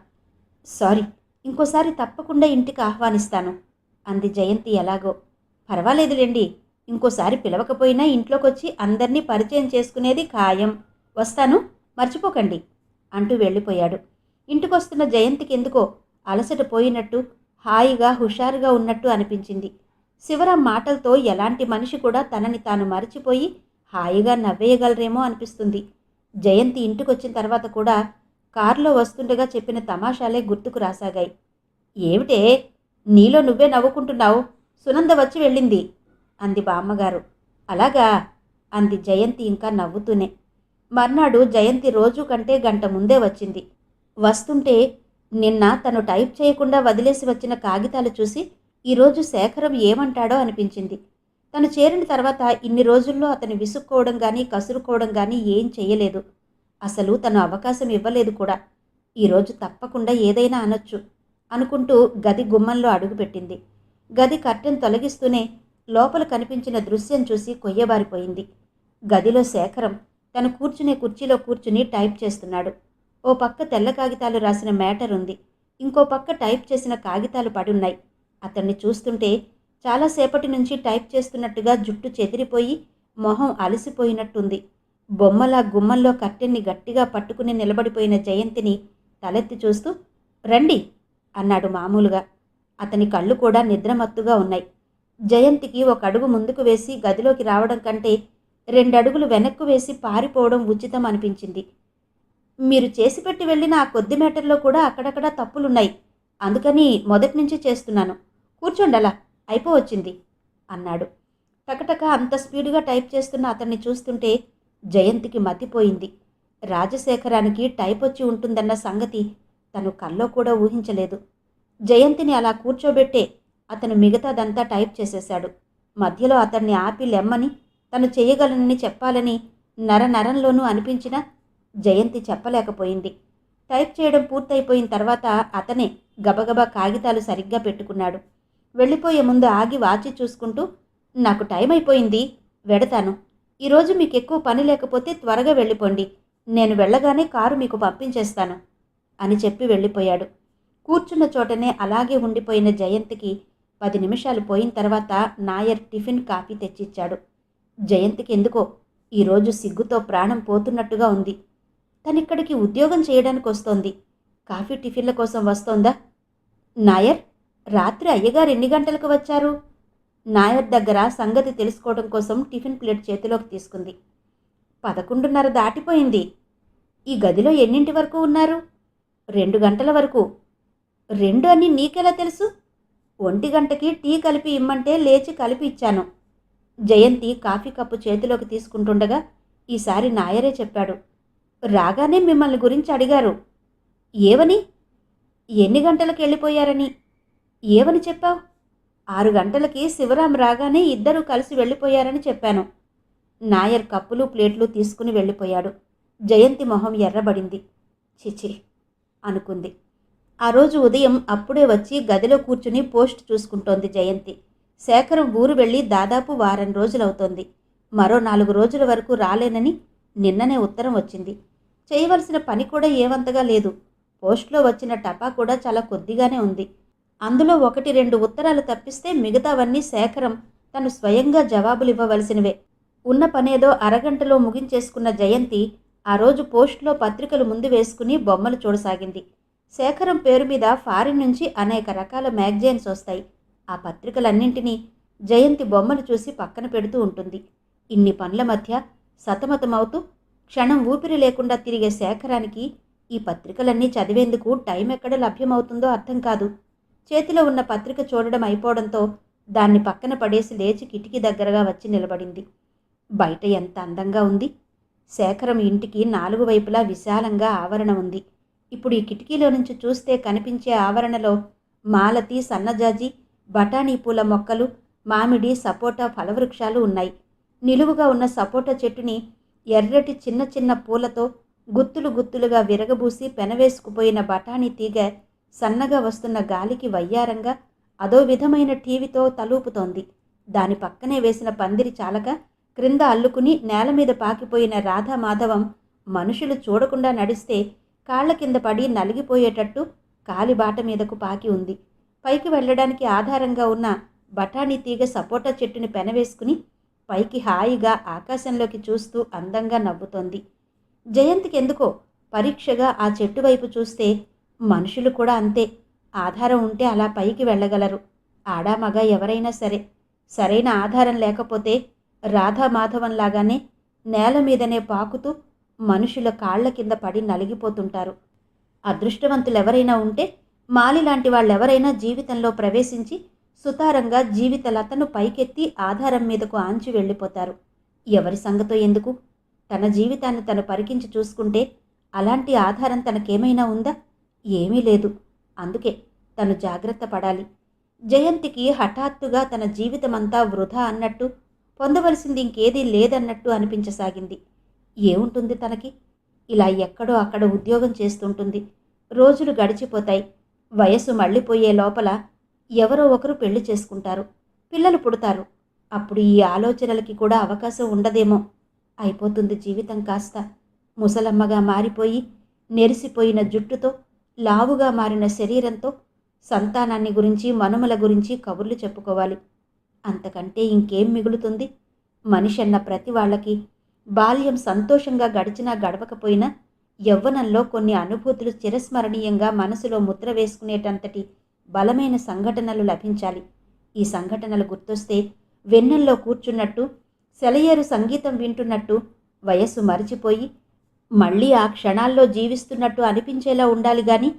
సారీ, ఇంకోసారి తప్పకుండా ఇంటికి ఆహ్వానిస్తాను అంది జయంతి ఎలాగో. పర్వాలేదులేండి, ఇంకోసారి పిలవకపోయినా ఇంట్లోకొచ్చి అందర్నీ పరిచయం చేసుకునేది ఖాయం. వస్తాను, మర్చిపోకండి అంటూ వెళ్ళిపోయాడు. ఇంటికొస్తున్న జయంతికి ఎందుకో అలసట పోయినట్టు, హాయిగా హుషారుగా ఉన్నట్టు అనిపించింది. శివరాం మాటలతో ఎలాంటి మనిషి కూడా తనని తాను మరిచిపోయి హాయిగా నవ్వేయగలరేమో అనిపిస్తుంది. జయంతి ఇంటికొచ్చిన తర్వాత కూడా కారులో వస్తుండగా చెప్పిన తమాషాలే గుర్తుకు రాసాగాయి. ఏమిటే, నీలో నువ్వే నవ్వుకుంటున్నావు, సునంద వచ్చి వెళ్ళింది అంది బామ్మగారు. అలాగా అంది జయంతి ఇంకా నవ్వుతూనే. మర్నాడు జయంతి రోజు కంటే గంట ముందే వచ్చింది. వస్తుంటే నిన్న తను టైప్ చేయకుండా వదిలేసి వచ్చిన కాగితాలు చూసి ఈరోజు శేఖరం ఏమంటాడో అనిపించింది. తను చేరిన తర్వాత ఇన్ని రోజుల్లో అతను విసుక్కోవడం కానీ కసురుకోవడం కానీ ఏం చెయ్యలేదు. అసలు తను అవకాశం ఇవ్వలేదు కూడా. ఈరోజు తప్పకుండా ఏదైనా అనొచ్చు అనుకుంటూ గది గుమ్మంలో అడుగుపెట్టింది. గది కర్టెన్ తొలగిస్తూనే లోపల కనిపించిన దృశ్యం చూసి కొయ్యబారిపోయింది. గదిలో శేఖరం తను కూర్చునే కుర్చీలో కూర్చుని టైప్ చేస్తున్నాడు. ఓ పక్క తెల్ల కాగితాలు రాసిన మ్యాటర్ ఉంది, ఇంకో పక్క టైప్ చేసిన కాగితాలు పడున్నాయి. అతన్ని చూస్తుంటే చాలాసేపటి నుంచి టైప్ చేస్తున్నట్టుగా జుట్టు చెదిరిపోయి మొహం అలసిపోయినట్టుంది. బొమ్మలా గుమ్మంలో కర్టెన్ని గట్టిగా పట్టుకుని నిలబడిపోయిన జయంతిని తలెత్తి చూస్తూ రండి అన్నాడు మామూలుగా. అతని కళ్ళు కూడా నిద్రమత్తుగా ఉన్నాయి. జయంతికి ఒక అడుగు ముందుకు వేసి గదిలోకి రావడం కంటే 2 అడుగులు వెనక్కు వేసి పారిపోవడం ఉచితం అనిపించింది. మీరు చేసిపెట్టి వెళ్ళిన ఆ కొద్ది మేటర్లో కూడా అక్కడక్కడ తప్పులున్నాయి, అందుకని మొదటి నుంచి చేస్తున్నాను. కూర్చోండలా, అయిపోవచ్చింది అన్నాడు. టకటక అంత స్పీడుగా టైప్ చేస్తున్న అతన్ని చూస్తుంటే జయంతికి మతిపోయింది. రాజశేఖరానికి టైప్ వచ్చి ఉంటుందన్న సంగతి తను కల్లో కూడా ఊహించలేదు. జయంతిని అలా కూర్చోబెట్టే అతను మిగతాదంతా టైప్ చేసేశాడు. మధ్యలో అతన్ని ఆపి లెమ్మని, తను చేయగలనని చెప్పాలని నరంలోనూ అనిపించినా జయంతి చెప్పలేకపోయింది. టైప్ చేయడం పూర్తయిపోయిన తర్వాత అతనే గబగబా కాగితాలు సరిగ్గా పెట్టుకున్నాడు. వెళ్ళిపోయే ముందు ఆగి వాచి చూసుకుంటూ నాకు టైం అయిపోయింది, వెడతాను. ఈరోజు మీకు ఎక్కువ పని లేకపోతే త్వరగా వెళ్ళిపోండి, నేను వెళ్ళగానే కారు మీకు పంపించేస్తాను అని చెప్పి వెళ్ళిపోయాడు. కూర్చున్న చోటనే అలాగే ఉండిపోయిన జయంతికి 10 నిమిషాలు పోయిన తర్వాత నాయర్ టిఫిన్ కాఫీ తెచ్చిచ్చాడు. జయంతికి ఎందుకో ఈరోజు సిగ్గుతో ప్రాణం పోతున్నట్టుగా ఉంది. తనిక్కడికి ఉద్యోగం చేయడానికి వస్తోంది, కాఫీ టిఫిన్ల కోసం వస్తోందా? నాయర్, రాత్రి అయ్యగారు ఎన్ని గంటలకు వచ్చారు? నాయర్ దగ్గర సంగతి తెలుసుకోవడం కోసం టిఫిన్ ప్లేట్ చేతిలోకి తీసుకుంది. 11:30 దాటిపోయింది. ఈ గదిలో ఎన్నింటి వరకు ఉన్నారు? 2 గంటల వరకు. 2 అని నీకెలా తెలుసు? 1 గంటకి టీ కలిపి ఇమ్మంటే లేచి కలిపి ఇచ్చాను. జయంతి కాఫీ కప్పు చేతిలోకి తీసుకుంటుండగా ఈసారి నాయరే చెప్పాడు. రాగానే మిమ్మల్ని గురించి అడిగారు. ఏవని? ఎన్ని గంటలకు వెళ్ళిపోయారని. ఏవని చెప్పావు? 6 గంటలకి శివరాం రాగానే ఇద్దరూ కలిసి వెళ్ళిపోయారని చెప్పాను. నాయర్ కప్పులు ప్లేట్లు తీసుకుని వెళ్ళిపోయాడు. జయంతి మొహం ఎర్రబడింది. చిచి అనుకుంది. ఆ రోజు ఉదయం అప్పుడే వచ్చి గదిలో కూర్చుని పోస్ట్ చూసుకుంటోంది జయంతి. శేఖరం ఊరు వెళ్ళి దాదాపు వారం రోజులవుతోంది. మరో 4 రోజుల వరకు రాలేనని నిన్ననే ఉత్తరం వచ్చింది. చేయవలసిన పని కూడా ఏమంతగా లేదు. పోస్ట్లో వచ్చిన టపా కూడా చాలా కొద్దిగానే ఉంది. అందులో 1-2 ఉత్తరాలు తప్పిస్తే మిగతావన్నీ శేఖరం తను స్వయంగా జవాబులివ్వవలసినవే. ఉన్న పనేదో అరగంటలో ముగించేసుకున్న జయంతి ఆ రోజు పోస్ట్లో పత్రికలు ముందు వేసుకుని బొమ్మలు చూడసాగింది. శేఖరం పేరు మీద ఫారిన్ నుంచి అనేక రకాల మ్యాగజైన్స్ వస్తాయి. ఆ పత్రికలన్నింటినీ జయంతి బొమ్మలు చూసి పక్కన పెడుతూ ఉంటుంది. ఇన్ని పనుల మధ్య సతమతమవుతూ క్షణం ఊపిరి లేకుండా తిరిగే శేఖరానికి ఈ పత్రికలన్నీ చదివేందుకు టైం ఎక్కడ లభ్యమవుతుందో అర్థం కాదు. చేతిలో ఉన్న పత్రిక చూడడం అయిపోవడంతో దాన్ని పక్కన పడేసి లేచి కిటికీ దగ్గరగా వచ్చి నిలబడింది. బయట ఎంత అందంగా ఉంది. శేఖరం ఇంటికి 4 వైపులా విశాలంగా ఆవరణ ఉంది. ఇప్పుడు ఈ కిటికీలో నుంచి చూస్తే కనిపించే ఆవరణలో మాలతి, సన్నజాజి, బఠానీ పూల మొక్కలు, మామిడి, సపోటా ఫలవృక్షాలు ఉన్నాయి. నిలువుగా ఉన్న సపోటా చెట్టుని ఎర్రటి చిన్న చిన్న పూలతో గుత్తులు గుత్తులుగా విరగబూసి పెనవేసుకుపోయిన బఠానీ తీగ సన్నగా వస్తున్న గాలికి వయ్యారంగా అదో విధమైన టీవీతో తలూపుతోంది. దాని పక్కనే వేసిన పందిరి చాలక క్రింద అల్లుకుని నేల మీద పాకిపోయిన రాధామాధవం మనుషులు చూడకుండా నడిస్తే కాళ్ల కింద పడి నలిగిపోయేటట్టు కాలిబాట మీదకు పాకి ఉంది. పైకి వెళ్ళడానికి ఆధారంగా ఉన్న బఠానీ తీగ సపోటా చెట్టుని పెనవేసుకుని పైకి హాయిగా ఆకాశంలోకి చూస్తూ అందంగా నవ్వుతోంది. జయంతికి ఎందుకో పరీక్షగా ఆ చెట్టు వైపు చూస్తే మనుషులు కూడా అంతే. ఆధారం ఉంటే అలా పైకి వెళ్ళగలరు. ఆడా మగ ఎవరైనా సరే. సరైన ఆధారం లేకపోతే రాధామాధవంలాగానే నేల మీదనే పాకుతూ మనుషుల కాళ్ల కింద పడి నలిగిపోతుంటారు. అదృష్టవంతులెవరైనా ఉంటే మాలిలాంటి వాళ్ళెవరైనా జీవితంలో ప్రవేశించి సుతారంగా జీవిత లతను పైకెత్తి ఆధారం మీదకు ఆంచి వెళ్ళిపోతారు. ఎవరి సంగతో ఎందుకు? తన జీవితాన్ని తను పరికించి చూసుకుంటే అలాంటి ఆధారం తనకేమైనా ఉందా? ఏమీ లేదు. అందుకే తను జాగ్రత్త పడాలి. జయంతికి హఠాత్తుగా తన జీవితమంతా వృధా అన్నట్టు, పొందవలసింది ఇంకేదీ లేదన్నట్టు అనిపించసాగింది. ఏముంటుంది తనకి? ఇలా ఎక్కడో అక్కడ ఉద్యోగం చేస్తుంటుంది. రోజులు గడిచిపోతాయి. వయసు మళ్ళీపోయే లోపల ఎవరో ఒకరు పెళ్లి చేసుకుంటారు. పిల్లలు పుడతారు. అప్పుడు ఈ ఆలోచనలకి కూడా అవకాశం ఉండదేమో. అయిపోతుంది జీవితం కాస్త. ముసలమ్మగా మారిపోయి నెరిసిపోయిన జుట్టుతో, లావుగా మారిన శరీరంతో సంతానాన్ని గురించి, మనుమల గురించి కబుర్లు చెప్పుకోవాలి. అంతకంటే ఇంకేం మిగులుతుంది? మనిషన్న ప్రతి వాళ్ళకి బాల్యం సంతోషంగా గడిచినా గడవకపోయినా యవ్వనంలో కొన్ని అనుభూతులు చిరస్మరణీయంగా మనసులో ముద్ర వేసుకునేటంతటి బలమైన సంఘటనలు లభించాలి. ఈ సంఘటనలు గుర్తొస్తే వెన్నెల్లో కూర్చున్నట్టు, సెలయేరు సంగీతం వింటున్నట్టు వయస్సు మరిచిపోయి మళ్ళీ ఆ క్షణాల్లో జీవిస్తున్నట్టు అనిపించేలా ఉండాలి గాని,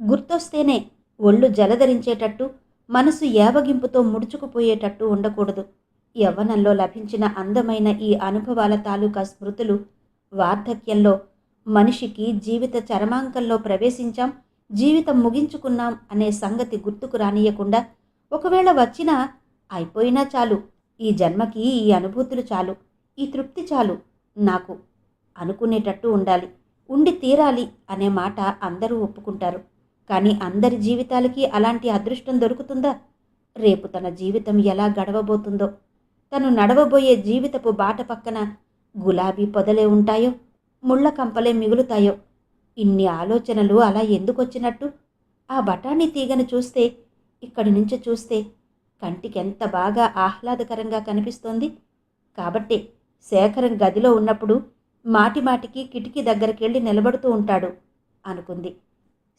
గుర్తొస్తేనే ఒళ్ళు జలధరించేటట్టు, మనసు ఏవగింపుతో ముడుచుకుపోయేటట్టు ఉండకూడదు. యవ్వనంలో లభించిన అందమైన ఈ అనుభవాల తాలూకా స్మృతులు వార్ధక్యంలో మనిషికి జీవిత చరమాంకంలో ప్రవేశించాం, జీవితం ముగించుకున్నాం అనే సంగతి గుర్తుకు రానియకుండా, ఒకవేళ వచ్చినా అయిపోయినా చాలు, ఈ జన్మకి ఈ అనుభూతులు చాలు, ఈ తృప్తి చాలు నాకు అనుకునేటట్టు ఉండాలి. ఉండి తీరాలి అనే మాట అందరూ ఒప్పుకుంటారు. కానీ అందరి జీవితాలకి అలాంటి అదృష్టం దొరుకుతుందా? రేపు తన జీవితం ఎలా గడవబోతుందో, తను నడవబోయే జీవితపు బాట పక్కన గులాబీ పొదలే ఉంటాయో, ముళ్ళ కంపలే మిగులుతాయో. ఇన్ని ఆలోచనలు అలా ఎందుకొచ్చినట్టు? ఆ బఠానీ తీగను చూస్తే, ఇక్కడి నుంచి చూస్తే కంటికెంత బాగా ఆహ్లాదకరంగా కనిపిస్తోంది. కాబట్టే శేఖరం గదిలో ఉన్నప్పుడు మాటిమాటికి కిటికీ దగ్గరికెళ్ళి నిలబడుతూ ఉంటాడు అనుకుంది.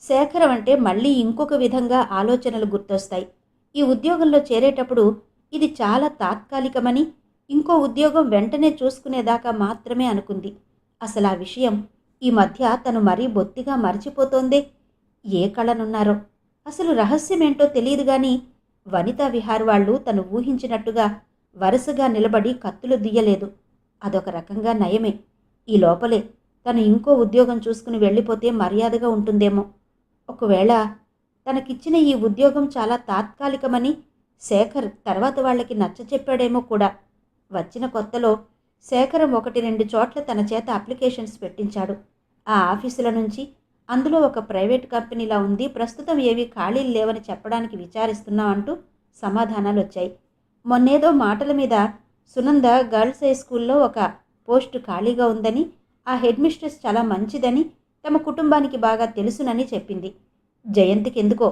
శేఖరం అంటే మళ్ళీ ఇంకొక విధంగా ఆలోచనలు గుర్తొస్తాయి. ఈ ఉద్యోగంలో చేరేటప్పుడు ఇది చాలా తాత్కాలికమని, ఇంకో ఉద్యోగం వెంటనే చూసుకునేదాకా మాత్రమే అనుకుంది. అసలు ఆ విషయం ఈ మధ్య తను మరీ బొత్తిగా మర్చిపోతోందే. ఏ కళనున్నారో అసలు రహస్యమేంటో తెలియదు గాని, వనితా విహార్ వాళ్ళు తను ఊహించినట్టుగా వరుసగా నిలబడి కత్తులు దియ్యలేదు. అదొక రకంగా నయమే. ఈ లోపలే తను ఇంకో ఉద్యోగం చూసుకుని వెళ్ళిపోతే మర్యాదగా ఉంటుందేమో. ఒకవేళ తనకిచ్చిన ఈ ఉద్యోగం చాలా తాత్కాలికమని శేఖర్ తర్వాత వాళ్ళకి నచ్చచెప్పాడేమో కూడా. వచ్చిన కొత్తలో శేఖరం 1-2 చోట్ల తన చేత అప్లికేషన్స్ పెట్టించాడు. ఆ ఆఫీసుల నుంచి అందులో ఒక ప్రైవేట్ కంపెనీలా ఉంది, ప్రస్తుతం ఏవీ ఖాళీలు లేవని చెప్పడానికి విచారిస్తున్నాం అంటూ సమాధానాలు వచ్చాయి. మొన్నేదో మాటల మీద సునంద గర్ల్స్ హై స్కూల్లో ఒక పోస్టు ఖాళీగా ఉందని, ఆ హెడ్ మిస్ట్రెస్ చాలా మంచిదని, తమ కుటుంబానికి బాగా తెలుసునని చెప్పింది. జయంతికి ఎందుకో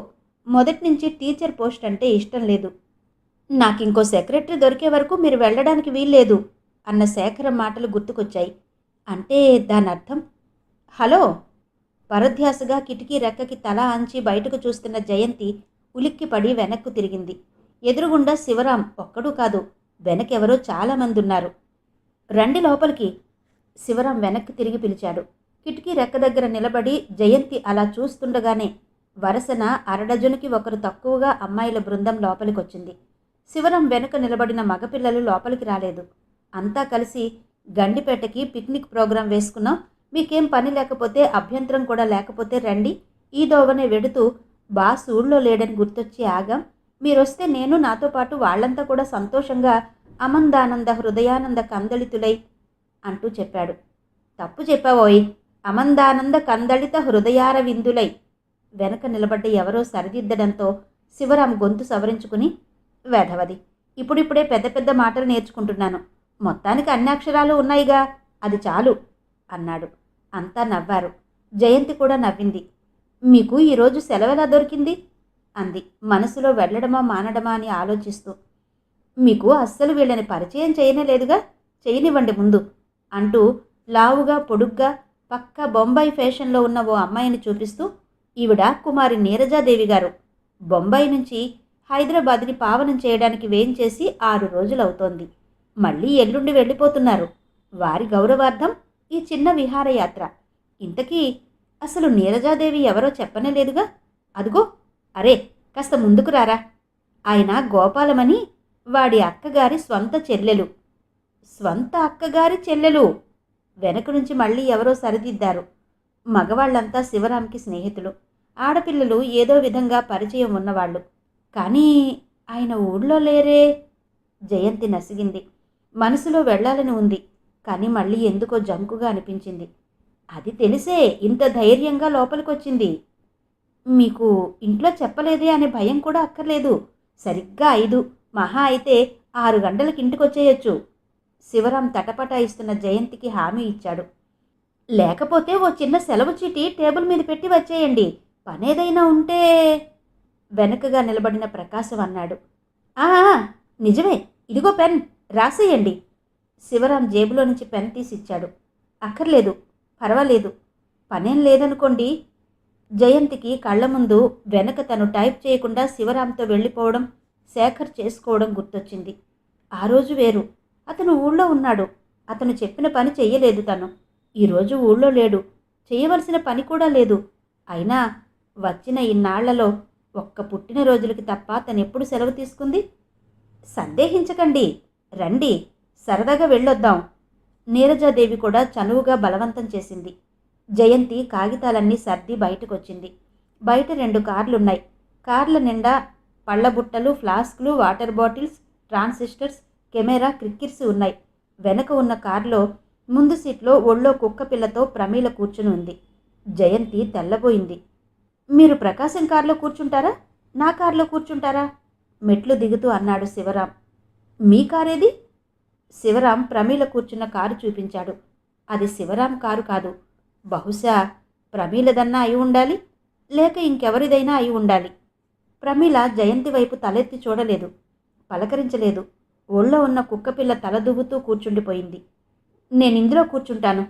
మొదటి నుంచి టీచర్ పోస్ట్ అంటే ఇష్టం లేదు. నాకింకో సెక్రటరీ దొరికే వరకు మీరు వెళ్ళడానికి వీల్లేదు అన్న శేఖరం మాటలు గుర్తుకొచ్చాయి. అంటే దానర్థం? హలో! పరధ్యాసగా కిటికీ రెక్కకి తల ఆంచి బయటకు చూస్తున్న జయంతి ఉలిక్కిపడి వెనక్కు తిరిగింది. ఎదురుగుండా శివరాం ఒక్కడూ కాదు, వెనకెవరో చాలామంది ఉన్నారు. రండి లోపలికి. శివరాం వెనక్కి తిరిగి పిలిచాడు. కిటికీ రెక్క దగ్గర నిలబడి జయంతి అలా చూస్తుండగానే వరసన అరడజనుకి ఒకరు తక్కువగా అమ్మాయిల బృందం లోపలికొచ్చింది. శివరాం వెనుక నిలబడిన మగపిల్లలు లోపలికి రాలేదు. అంతా కలిసి గండిపేటకి పిక్నిక్ ప్రోగ్రాం వేసుకున్నాం, మీకేం పని లేకపోతే, అభ్యంతరం కూడా లేకపోతే రండి, ఈ దోవనే వెడుతూ బాస్ ఊళ్ళో లేడని గుర్తొచ్చి ఆగాం. మీరొస్తే నేను నాతో పాటు వాళ్ళంతా కూడా సంతోషంగా అమందానంద హృదయానంద కందళితులై అంటూ చెప్పాడు. తప్పు చెప్పావోయ్, అమందానంద కందళిత హృదయార విందులై. వెనక నిలబడ్డ ఎవరో సరిదిద్దడంతో శివరాం గొంతు సవరించుకుని, వెధవది, ఇప్పుడిప్పుడే పెద్ద పెద్ద మాటలు నేర్చుకుంటున్నాను, మొత్తానికి అన్ని అక్షరాలు ఉన్నాయిగా, అది చాలు అన్నాడు. అంతా నవ్వారు. జయంతి కూడా నవ్వింది. మీకు ఈరోజు సెలవెలా దొరికింది అంది మనసులో వెళ్ళడమా మానడమా అని ఆలోచిస్తూ. మీకు అస్సలు వీళ్ళని పరిచయం చేయనేలేదుగా, చేయనివ్వండి ముందు అంటూ లావుగా పొడుగ్గా పక్కా బొంబాయి ఫ్యాషన్లో ఉన్న ఓ అమ్మాయిని చూపిస్తూ, ఈవిడ కుమారి నీరజాదేవి గారు. బొంబాయి నుంచి హైదరాబాద్ని పావనం చేయడానికి వేయించేసి 6 రోజులవుతోంది. మళ్ళీ ఎల్లుండి వెళ్ళిపోతున్నారు. వారి గౌరవార్థం ఈ చిన్న విహారయాత్ర. ఇంతకీ అసలు నీరజాదేవి ఎవరో చెప్పనేలేదుగా. అదుగో, అరే కాస్త ముందుకు రారా. ఆయన గోపాలమని వాడి అక్కగారి స్వంత చెల్లెలు. స్వంత అక్కగారి చెల్లెలు! వెనక నుంచి మళ్ళీ ఎవరో సరిదిద్దారు. మగవాళ్లంతా శివరాంకి స్నేహితులు, ఆడపిల్లలు ఏదో విధంగా పరిచయం ఉన్నవాళ్ళు. కానీ ఆయన ఊళ్ళో లేరే. జయంతి నసిగింది. మనసులో వెళ్ళాలని ఉంది, కానీ మళ్ళీ ఎందుకో జంకుగా అనిపించింది. అది తెలిసే ఇంత ధైర్యంగా లోపలికొచ్చింది. మీకు ఇంట్లో చెప్పలేదే అనే భయం కూడా అక్కర్లేదు. సరిగ్గా 5, మహా అయితే 6 గంటలకి ఇంటికొచ్చేయచ్చు. శివరాం తటపటాయిస్తున్న జయంతికి హామీ ఇచ్చాడు. లేకపోతే ఓ చిన్న సెలవు చీటీ టేబుల్ మీద పెట్టి వచ్చేయండి. పనేదైనా ఉంటే వెనకగా నిలబడిన ప్రకాశం అన్నాడు. ఆ నిజమే, ఇదిగో పెన్, రాసేయండి. శివరాం జేబులో నుంచి పెన్ తీసిచ్చాడు. అక్కర్లేదు, పర్వాలేదు, పనేం లేదనుకోండి. జయంతికి కళ్ళ ముందు వెనక తను టైప్ చేయకుండా శివరాంతో వెళ్ళిపోవడం, శేఖర్ చేసుకోవడం గుర్తొచ్చింది. ఆ రోజు వేరు. అతను ఊళ్ళో ఉన్నాడు. అతను చెప్పిన పని చెయ్యలేదు తను. ఈరోజు ఊళ్ళో లేడు. చేయవలసిన పని కూడా లేదు. అయినా వచ్చిన ఇన్నాళ్లలో ఒక్క పుట్టినరోజులకి తప్ప తనెప్పుడు సెలవు తీసుకుంది? సందేహించకండి, రండి, సరదాగా వెళ్ళొద్దాం. నీరజాదేవి కూడా చనువుగా బలవంతం చేసింది. జయంతి కాగితాలన్నీ సర్ది బయటకొచ్చింది. బయట 2 కార్లున్నాయి. కార్ల నిండా పళ్ళబుట్టలు, ఫ్లాస్కులు, వాటర్ బాటిల్స్, ట్రాన్సిస్టర్స్, కెమెరా, క్రిక్కిర్స్ ఉన్నాయి. వెనక ఉన్న కారులో ముందు సీట్లో ఒళ్ళో కుక్కపిల్లతో ప్రమీల కూర్చుని ఉంది. జయంతి తెల్లబోయింది. మీరు ప్రకాశం కారులో కూర్చుంటారా, నా కారులో కూర్చుంటారా? మెట్లు దిగుతూ అన్నాడు శివరాం. మీ కారేది? శివరాం ప్రమీల కూర్చున్న కారు చూపించాడు. అది శివరాం కారు కాదు. బహుశా ప్రమీలదన్నా అయి ఉండాలి, లేక ఇంకెవరిదైనా అయి ఉండాలి. ప్రమీల జయంతి వైపు తలెత్తి చూడలేదు, పలకరించలేదు. ఒళ్ళో ఉన్న కుక్కపిల్ల తల దువ్వుతూ కూర్చుండిపోయింది. నేనిందులో కూర్చుంటాను.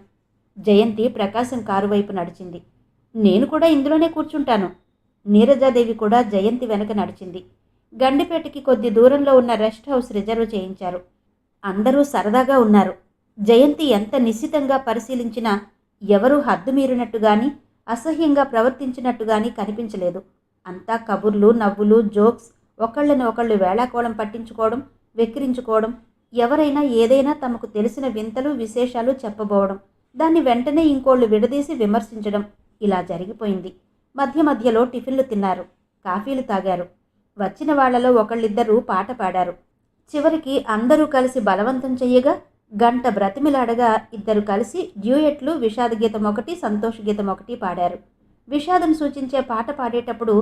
జయంతి ప్రకాశం కారు వైపు నడిచింది. నేను కూడా ఇందులోనే కూర్చుంటాను. నీరజాదేవి కూడా జయంతి వెనక నడిచింది. గండిపేటకి కొద్ది దూరంలో ఉన్న రెస్ట్ హౌస్ రిజర్వ్ చేయించారు. అందరూ సరదాగా ఉన్నారు. జయంతి ఎంత నిశ్చితంగా పరిశీలించినా ఎవరూ హద్దు మీరినట్టు గాని, అసహ్యంగా ప్రవర్తించినట్టు గాని కనిపించలేదు. అంతా కబుర్లు, నవ్వులు, జోక్స్, ఒకళ్ళని ఒకళ్ళు వేళాకోళం పట్టించుకోవడం, వెక్కిరించుకోవడం, ఎవరైనా ఏదైనా తమకు తెలిసిన వింతలు, విశేషాలు చెప్పబోవడం, దాన్ని వెంటనే ఇంకోళ్ళు విడదీసి విమర్శించడం, ఇలా జరిగిపోయింది. మధ్య మధ్యలో టిఫిన్లు తిన్నారు, కాఫీలు తాగారు. వచ్చిన వాళ్లలో ఒకళ్ళిద్దరూ పాట పాడారు. చివరికి అందరూ కలిసి బలవంతం చెయ్యగా గంట బ్రతిమిలాడగా ఇద్దరు కలిసి డ్యూయెట్లు, విషాద గీతం ఒకటి, సంతోష గీతం ఒకటి పాడారు. విషాదం సూచించే పాట పాడేటప్పుడు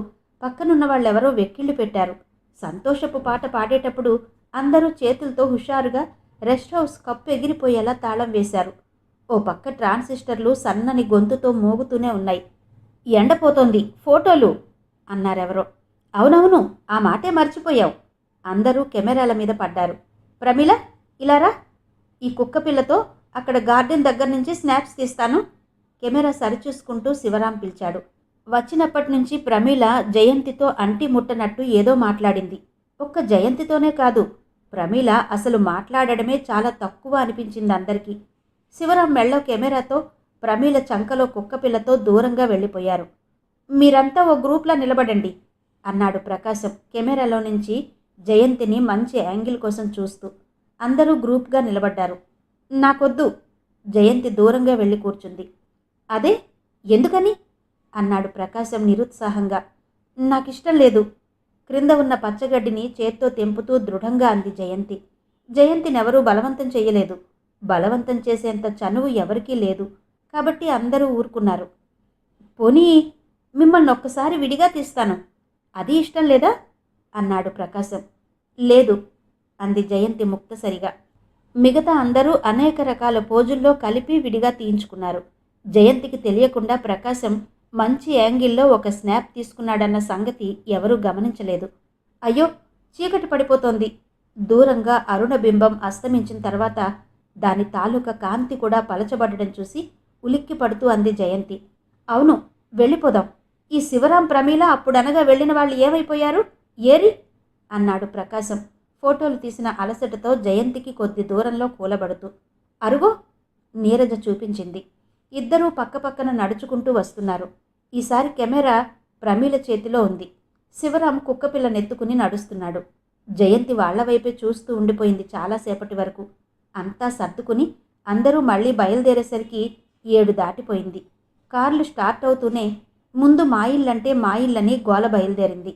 పక్కనున్న వాళ్ళెవరో వెక్కిళ్ళు పెట్టారు. సంతోషపు పాట పాడేటప్పుడు అందరూ చేతులతో హుషారుగా రెస్ట్ హౌస్ కప్పు ఎగిరిపోయేలా తాళం వేశారు. ఓ పక్క ట్రాన్సిస్టర్లు సన్నని గొంతుతో మోగుతూనే ఉన్నాయి. ఎండపోతోంది, ఫోటోలు అన్నారెవరో. అవునవును, ఆ మాటే మర్చిపోయావు. అందరూ కెమెరాల మీద పడ్డారు. ప్రమీల, ఇలారా, ఈ కుక్కపిల్లతో అక్కడ గార్డెన్ దగ్గర నుంచి స్నాప్స్ తీస్తాను. కెమెరా సరిచూసుకుంటూ శివరాం పిలిచాడు. వచ్చినప్పటి నుంచి ప్రమీల జయంతితో అంటి ముట్టనట్టు ఏదో మాట్లాడింది. ఒక్క జయంతితోనే కాదు, ప్రమీల అసలు మాట్లాడడమే చాలా తక్కువ అనిపించింది అందరికీ. శివరాం మెళ్ళో కెమెరాతో, ప్రమీల చంకలో కుక్కపిల్లతో దూరంగా వెళ్ళిపోయారు. మీరంతా ఓ గ్రూప్లా నిలబడండి అన్నాడు ప్రకాశం కెమెరాలో నుంచి జయంతిని మంచి యాంగిల్ కోసం చూస్తూ. అందరూ గ్రూప్గా నిలబడ్డారు. నాకొద్దు. జయంతి దూరంగా వెళ్ళి కూర్చుంది. అదే, ఎందుకని అన్నాడు ప్రకాశం నిరుత్సాహంగా. నాకిష్టం లేదు. క్రింద ఉన్న పచ్చగడ్డిని చేత్తో తెంపుతూ దృఢంగా అంది జయంతి. జయంతినెవరూ బలవంతం చెయ్యలేదు. బలవంతం చేసేంత చనువు ఎవరికీ లేదు. కాబట్టి అందరూ ఊరుకున్నారు. పోనీ మిమ్మల్ని ఒక్కసారి విడిగా తీస్తాను, అది ఇష్టం లేదా అన్నాడు ప్రకాశం. లేదు అంది జయంతి ముక్తసరిగా. మిగతా అందరూ అనేక రకాల పోజుల్లో కలిపి విడిగా తీయించుకున్నారు. జయంతికి తెలియకుండా ప్రకాశం మంచి యాంగిల్లో ఒక స్నాప్ తీసుకున్నాడన్న సంగతి ఎవరూ గమనించలేదు. అయ్యో, చీకటి పడిపోతోంది. దూరంగా అరుణబింబం అస్తమించిన తర్వాత దాని తాలూకా కాంతి కూడా పలచబడడం చూసి ఉలిక్కి పడుతూ అంది జయంతి. అవును, వెళ్ళిపోదాం. ఈ శివరాం ప్రమీల అప్పుడనగా వెళ్ళిన వాళ్ళు ఏమైపోయారు? ఏరి అన్నాడు ప్రకాశం ఫోటోలు తీసిన అలసటతో జయంతికి కొద్ది దూరంలో కూలబడుతూ. అరుగో నీరజ చూపించింది. ఇద్దరూ పక్కపక్కన నడుచుకుంటూ వస్తున్నారు. ఈసారి కెమెరా ప్రమీల చేతిలో ఉంది. శివరాం కుక్కపిల్లనెత్తుకుని నడుస్తున్నాడు. జయంతి వాళ్ల వైపే చూస్తూ ఉండిపోయింది చాలాసేపటి వరకు. అంతా సర్దుకుని అందరూ మళ్ళీ బయలుదేరేసరికి 7 దాటిపోయింది. కార్లు స్టార్ట్ అవుతూనే ముందు మా ఇల్లంటే మా ఇల్లని గోల బయలుదేరింది.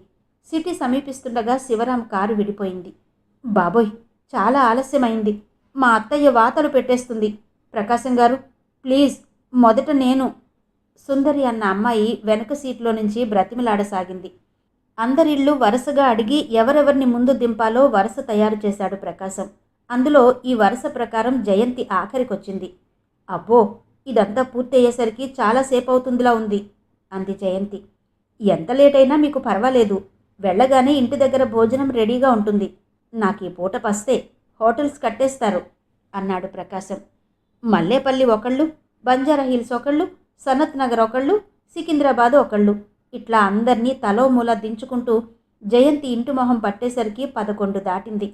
సిటీ సమీపిస్తుండగా శివరాం కారు విడిపోయింది. బాబోయ్, చాలా ఆలస్యమైంది. మా అత్తయ్య వాతలు పెట్టేస్తుంది. ప్రకాశం గారు, ప్లీజ్ మొదట నేను. సుందరి అన్న అమ్మాయి వెనక సీట్లో నుంచి బ్రతిమిలాడసాగింది. అందరిళ్ళు వరుసగా అడిగి ఎవరెవరిని ముందు దింపాలో వరుస తయారు చేశాడు ప్రకాశం. అందులో ఈ వరుస ప్రకారం జయంతి ఆఖరికొచ్చింది. అబ్బో, ఇదంతా పూర్తయ్యేసరికి చాలాసేపు అవుతుందిలా ఉంది అంది జయంతి. ఎంత లేటైనా మీకు పర్వాలేదు. వెళ్ళగానే ఇంటి దగ్గర భోజనం రెడీగా ఉంటుంది. నాకు ఈ పూట పస్తే హోటల్స్ కట్టేస్తారు అన్నాడు ప్రకాశం. మల్లేపల్లి ఒకళ్ళు, బంజారా హిల్స్ ఒకళ్ళు, సనత్ నగర్ ఒకళ్ళు, సికింద్రాబాద్ ఒకళ్ళు, ఇట్లా అందర్నీ తలో మూల దించుకుంటూ జయంతి ఇంటి మొహం పట్టేసరికి 11 దాటింది.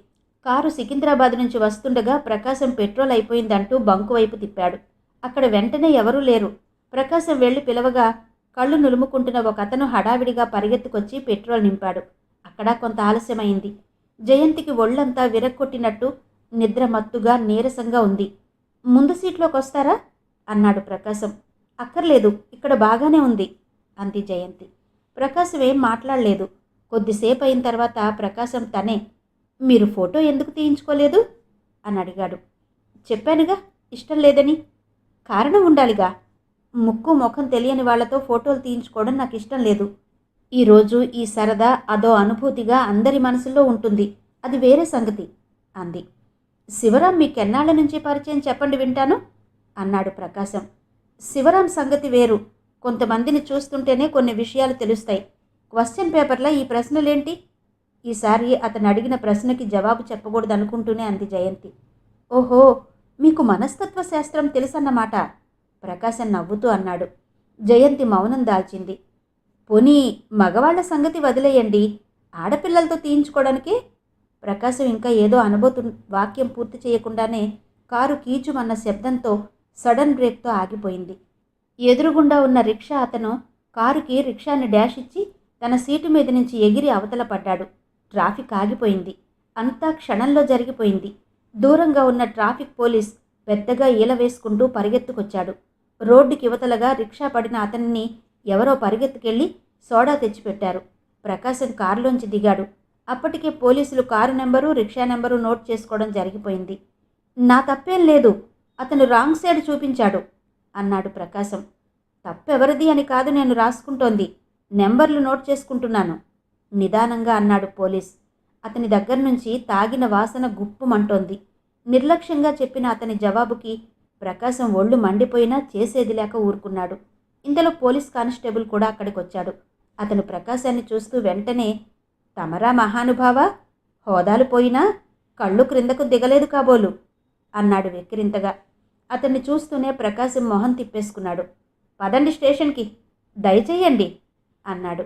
కారు సికింద్రాబాద్ నుంచి వస్తుండగా ప్రకాశం పెట్రోల్ అయిపోయిందంటూ బంకు వైపు తిప్పాడు. అక్కడ వెంటనే ఎవరూ లేరు. ప్రకాశం వెళ్ళి పిలవగా కళ్ళు నులుముకుంటున్న ఒక అతను హడావిడిగా పరిగెత్తుకొచ్చి పెట్రోల్ నింపాడు. అక్కడ కొంత ఆలస్యమైంది. జయంతికి ఒళ్ళంతా విరక్కొట్టినట్టు నిద్రమత్తుగా నీరసంగా ఉంది. ముందు సీట్లోకి వస్తారా అన్నాడు ప్రకాశం. అక్కర్లేదు, ఇక్కడ బాగానే ఉంది అంది జయంతి. ప్రకాశం ఏం మాట్లాడలేదు. కొద్దిసేపు అయిన తర్వాత ప్రకాశం తనే, మీరు ఫోటో ఎందుకు తీయించుకోలేదు అని అడిగాడు. చెప్పానుగా, ఇష్టం లేదని. కారణం ఉండాలిగా. ముక్కు ముఖం తెలియని వాళ్లతో ఫోటోలు తీయించుకోవడం నాకు ఇష్టం లేదు. ఈరోజు ఈ సరదా అదో అనుభూతిగా అందరి మనసులో ఉంటుంది. అది వేరే సంగతి అంది. శివరాం మీకెన్నాళ్ల నుంచి పరిచయం చెప్పండి వింటాను అన్నాడు ప్రకాశం. శివరాం సంగతి వేరు. కొంతమందిని చూస్తుంటేనే కొన్ని విషయాలు తెలుస్తాయి. క్వశ్చన్ పేపర్లో ఈ ప్రశ్నలేంటి? ఈసారి అతను అడిగిన ప్రశ్నకి జవాబు చెప్పకూడదనుకుంటూనే అంది జయంతి. ఓహో, మీకు మనస్తత్వ శాస్త్రం తెలుసన్నమాట ప్రకాశం నవ్వుతూ అన్నాడు. జయంతి మౌనం దాల్చింది. పోనీ మగవాళ్ల సంగతి వదిలేయండి, ఆడపిల్లలతో తీయించుకోవడానికే. ప్రకాశం ఇంకా ఏదో అనబోతు వాక్యం పూర్తి చేయకుండానే కారు కీచుమన్న శబ్దంతో సడన్ బ్రేక్తో ఆగిపోయింది. ఎదురుగుండా ఉన్న రిక్షా అతను కారుకి రిక్షాని డాష్ ఇచ్చి తన సీటు మీద నుంచి ఎగిరి అవతల పడ్డాడు. ట్రాఫిక్ ఆగిపోయింది. అంతా క్షణంలో జరిగిపోయింది. దూరంగా ఉన్న ట్రాఫిక్ పోలీస్ పెద్దగా ఈల వేసుకుంటూ పరిగెత్తుకొచ్చాడు. రోడ్డుకి యువతలగా రిక్షా పడిన అతన్ని ఎవరో పరిగెత్తుకెళ్ళి సోడా తెచ్చిపెట్టారు. ప్రకాశం కారులోంచి దిగాడు. అప్పటికే పోలీసులు car number, rickshaw number note చేసుకోవడం జరిగిపోయింది. నా తప్పేం లేదు, అతను రాంగ్ సైడ్ చూపించాడు అన్నాడు ప్రకాశం. తప్పెవరిది అని కాదు నేను రాసుకుంటోంది, నెంబర్లు నోట్ చేసుకుంటున్నాను నిదానంగా అన్నాడు పోలీస్. అతని దగ్గర నుంచి తాగిన వాసన గుప్పుమంటోంది. నిర్లక్ష్యంగా చెప్పిన అతని జవాబుకి ప్రకాశం ఒళ్ళు మండిపోయినా చేసేది లేక ఊరుకున్నాడు. ఇంతలో పోలీస్ కానిస్టేబుల్ కూడా అక్కడికొచ్చాడు. అతను ప్రకాశాన్ని చూస్తూ వెంటనే, తమరా మహానుభావ, హోదాలు పోయినా కళ్ళు క్రిందకు దిగలేదు కాబోలు అన్నాడు వెక్కిరింతగా. అతన్ని చూస్తూనే ప్రకాశం మొహం తిప్పేసుకున్నాడు. పదండి స్టేషన్కి, దయచేయండి అన్నాడు.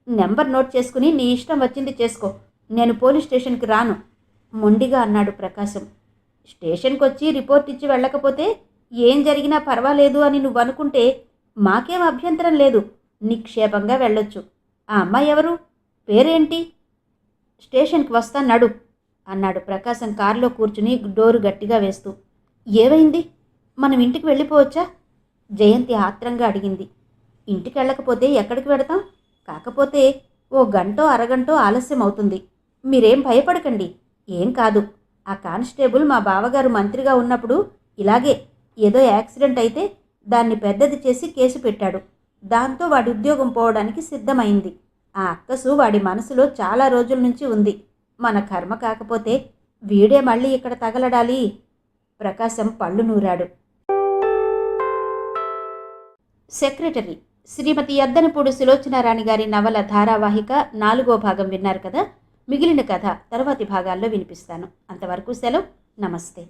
నెంబర్ నోట్ చేసుకుని నీ ఇష్టం వచ్చింది చేసుకో, నేను పోలీస్ స్టేషన్కి రాను మొండిగా అన్నాడు ప్రకాశం. స్టేషన్కి వచ్చి రిపోర్ట్ ఇచ్చి వెళ్ళకపోతే ఏం జరిగినా పర్వాలేదు అని నువ్వు అనుకుంటే మాకేం అభ్యంతరం లేదు, నిక్షేపంగా వెళ్ళొచ్చు. ఆ అమ్మాయి ఎవరు, పేరేంటి? స్టేషన్కి వస్తానడు అన్నాడు ప్రకాశం కారులో కూర్చుని డోరు గట్టిగా వేస్తూ. ఏమైంది, మనం ఇంటికి వెళ్ళిపోవచ్చా జయంతి ఆత్రంగా అడిగింది. ఇంటికి వెళ్ళకపోతే ఎక్కడికి వెడతాం? కాకపోతే ఓ గంటో అరగంటో ఆలస్యం అవుతుంది. మీరేం భయపడకండి, ఏం కాదు. ఆ కానిస్టేబుల్ మా బావగారు మంత్రిగా ఉన్నప్పుడు ఇలాగే ఏదో యాక్సిడెంట్ అయితే దాన్ని పెద్దది చేసి కేసు పెట్టాడు. దాంతో వాడి ఉద్యోగం పోవడానికి సిద్ధమైంది. ఆ అక్కసు వాడి మనసులో చాలా రోజుల నుంచి ఉంది. మన కర్మ కాకపోతే వీడే మళ్ళీ ఇక్కడ తగలడాలి. ప్రకాశం పళ్ళు నూరాడు. సెక్రటరీ శ్రీమతి యద్దనపూడి సులోచనారాణి గారి నవల ధారావాహిక 4వ భాగం విన్నారు కదా. మిగిలిన కథ తర్వాతి భాగాల్లో వినిపిస్తాను. అంతవరకు సెలవు. నమస్తే.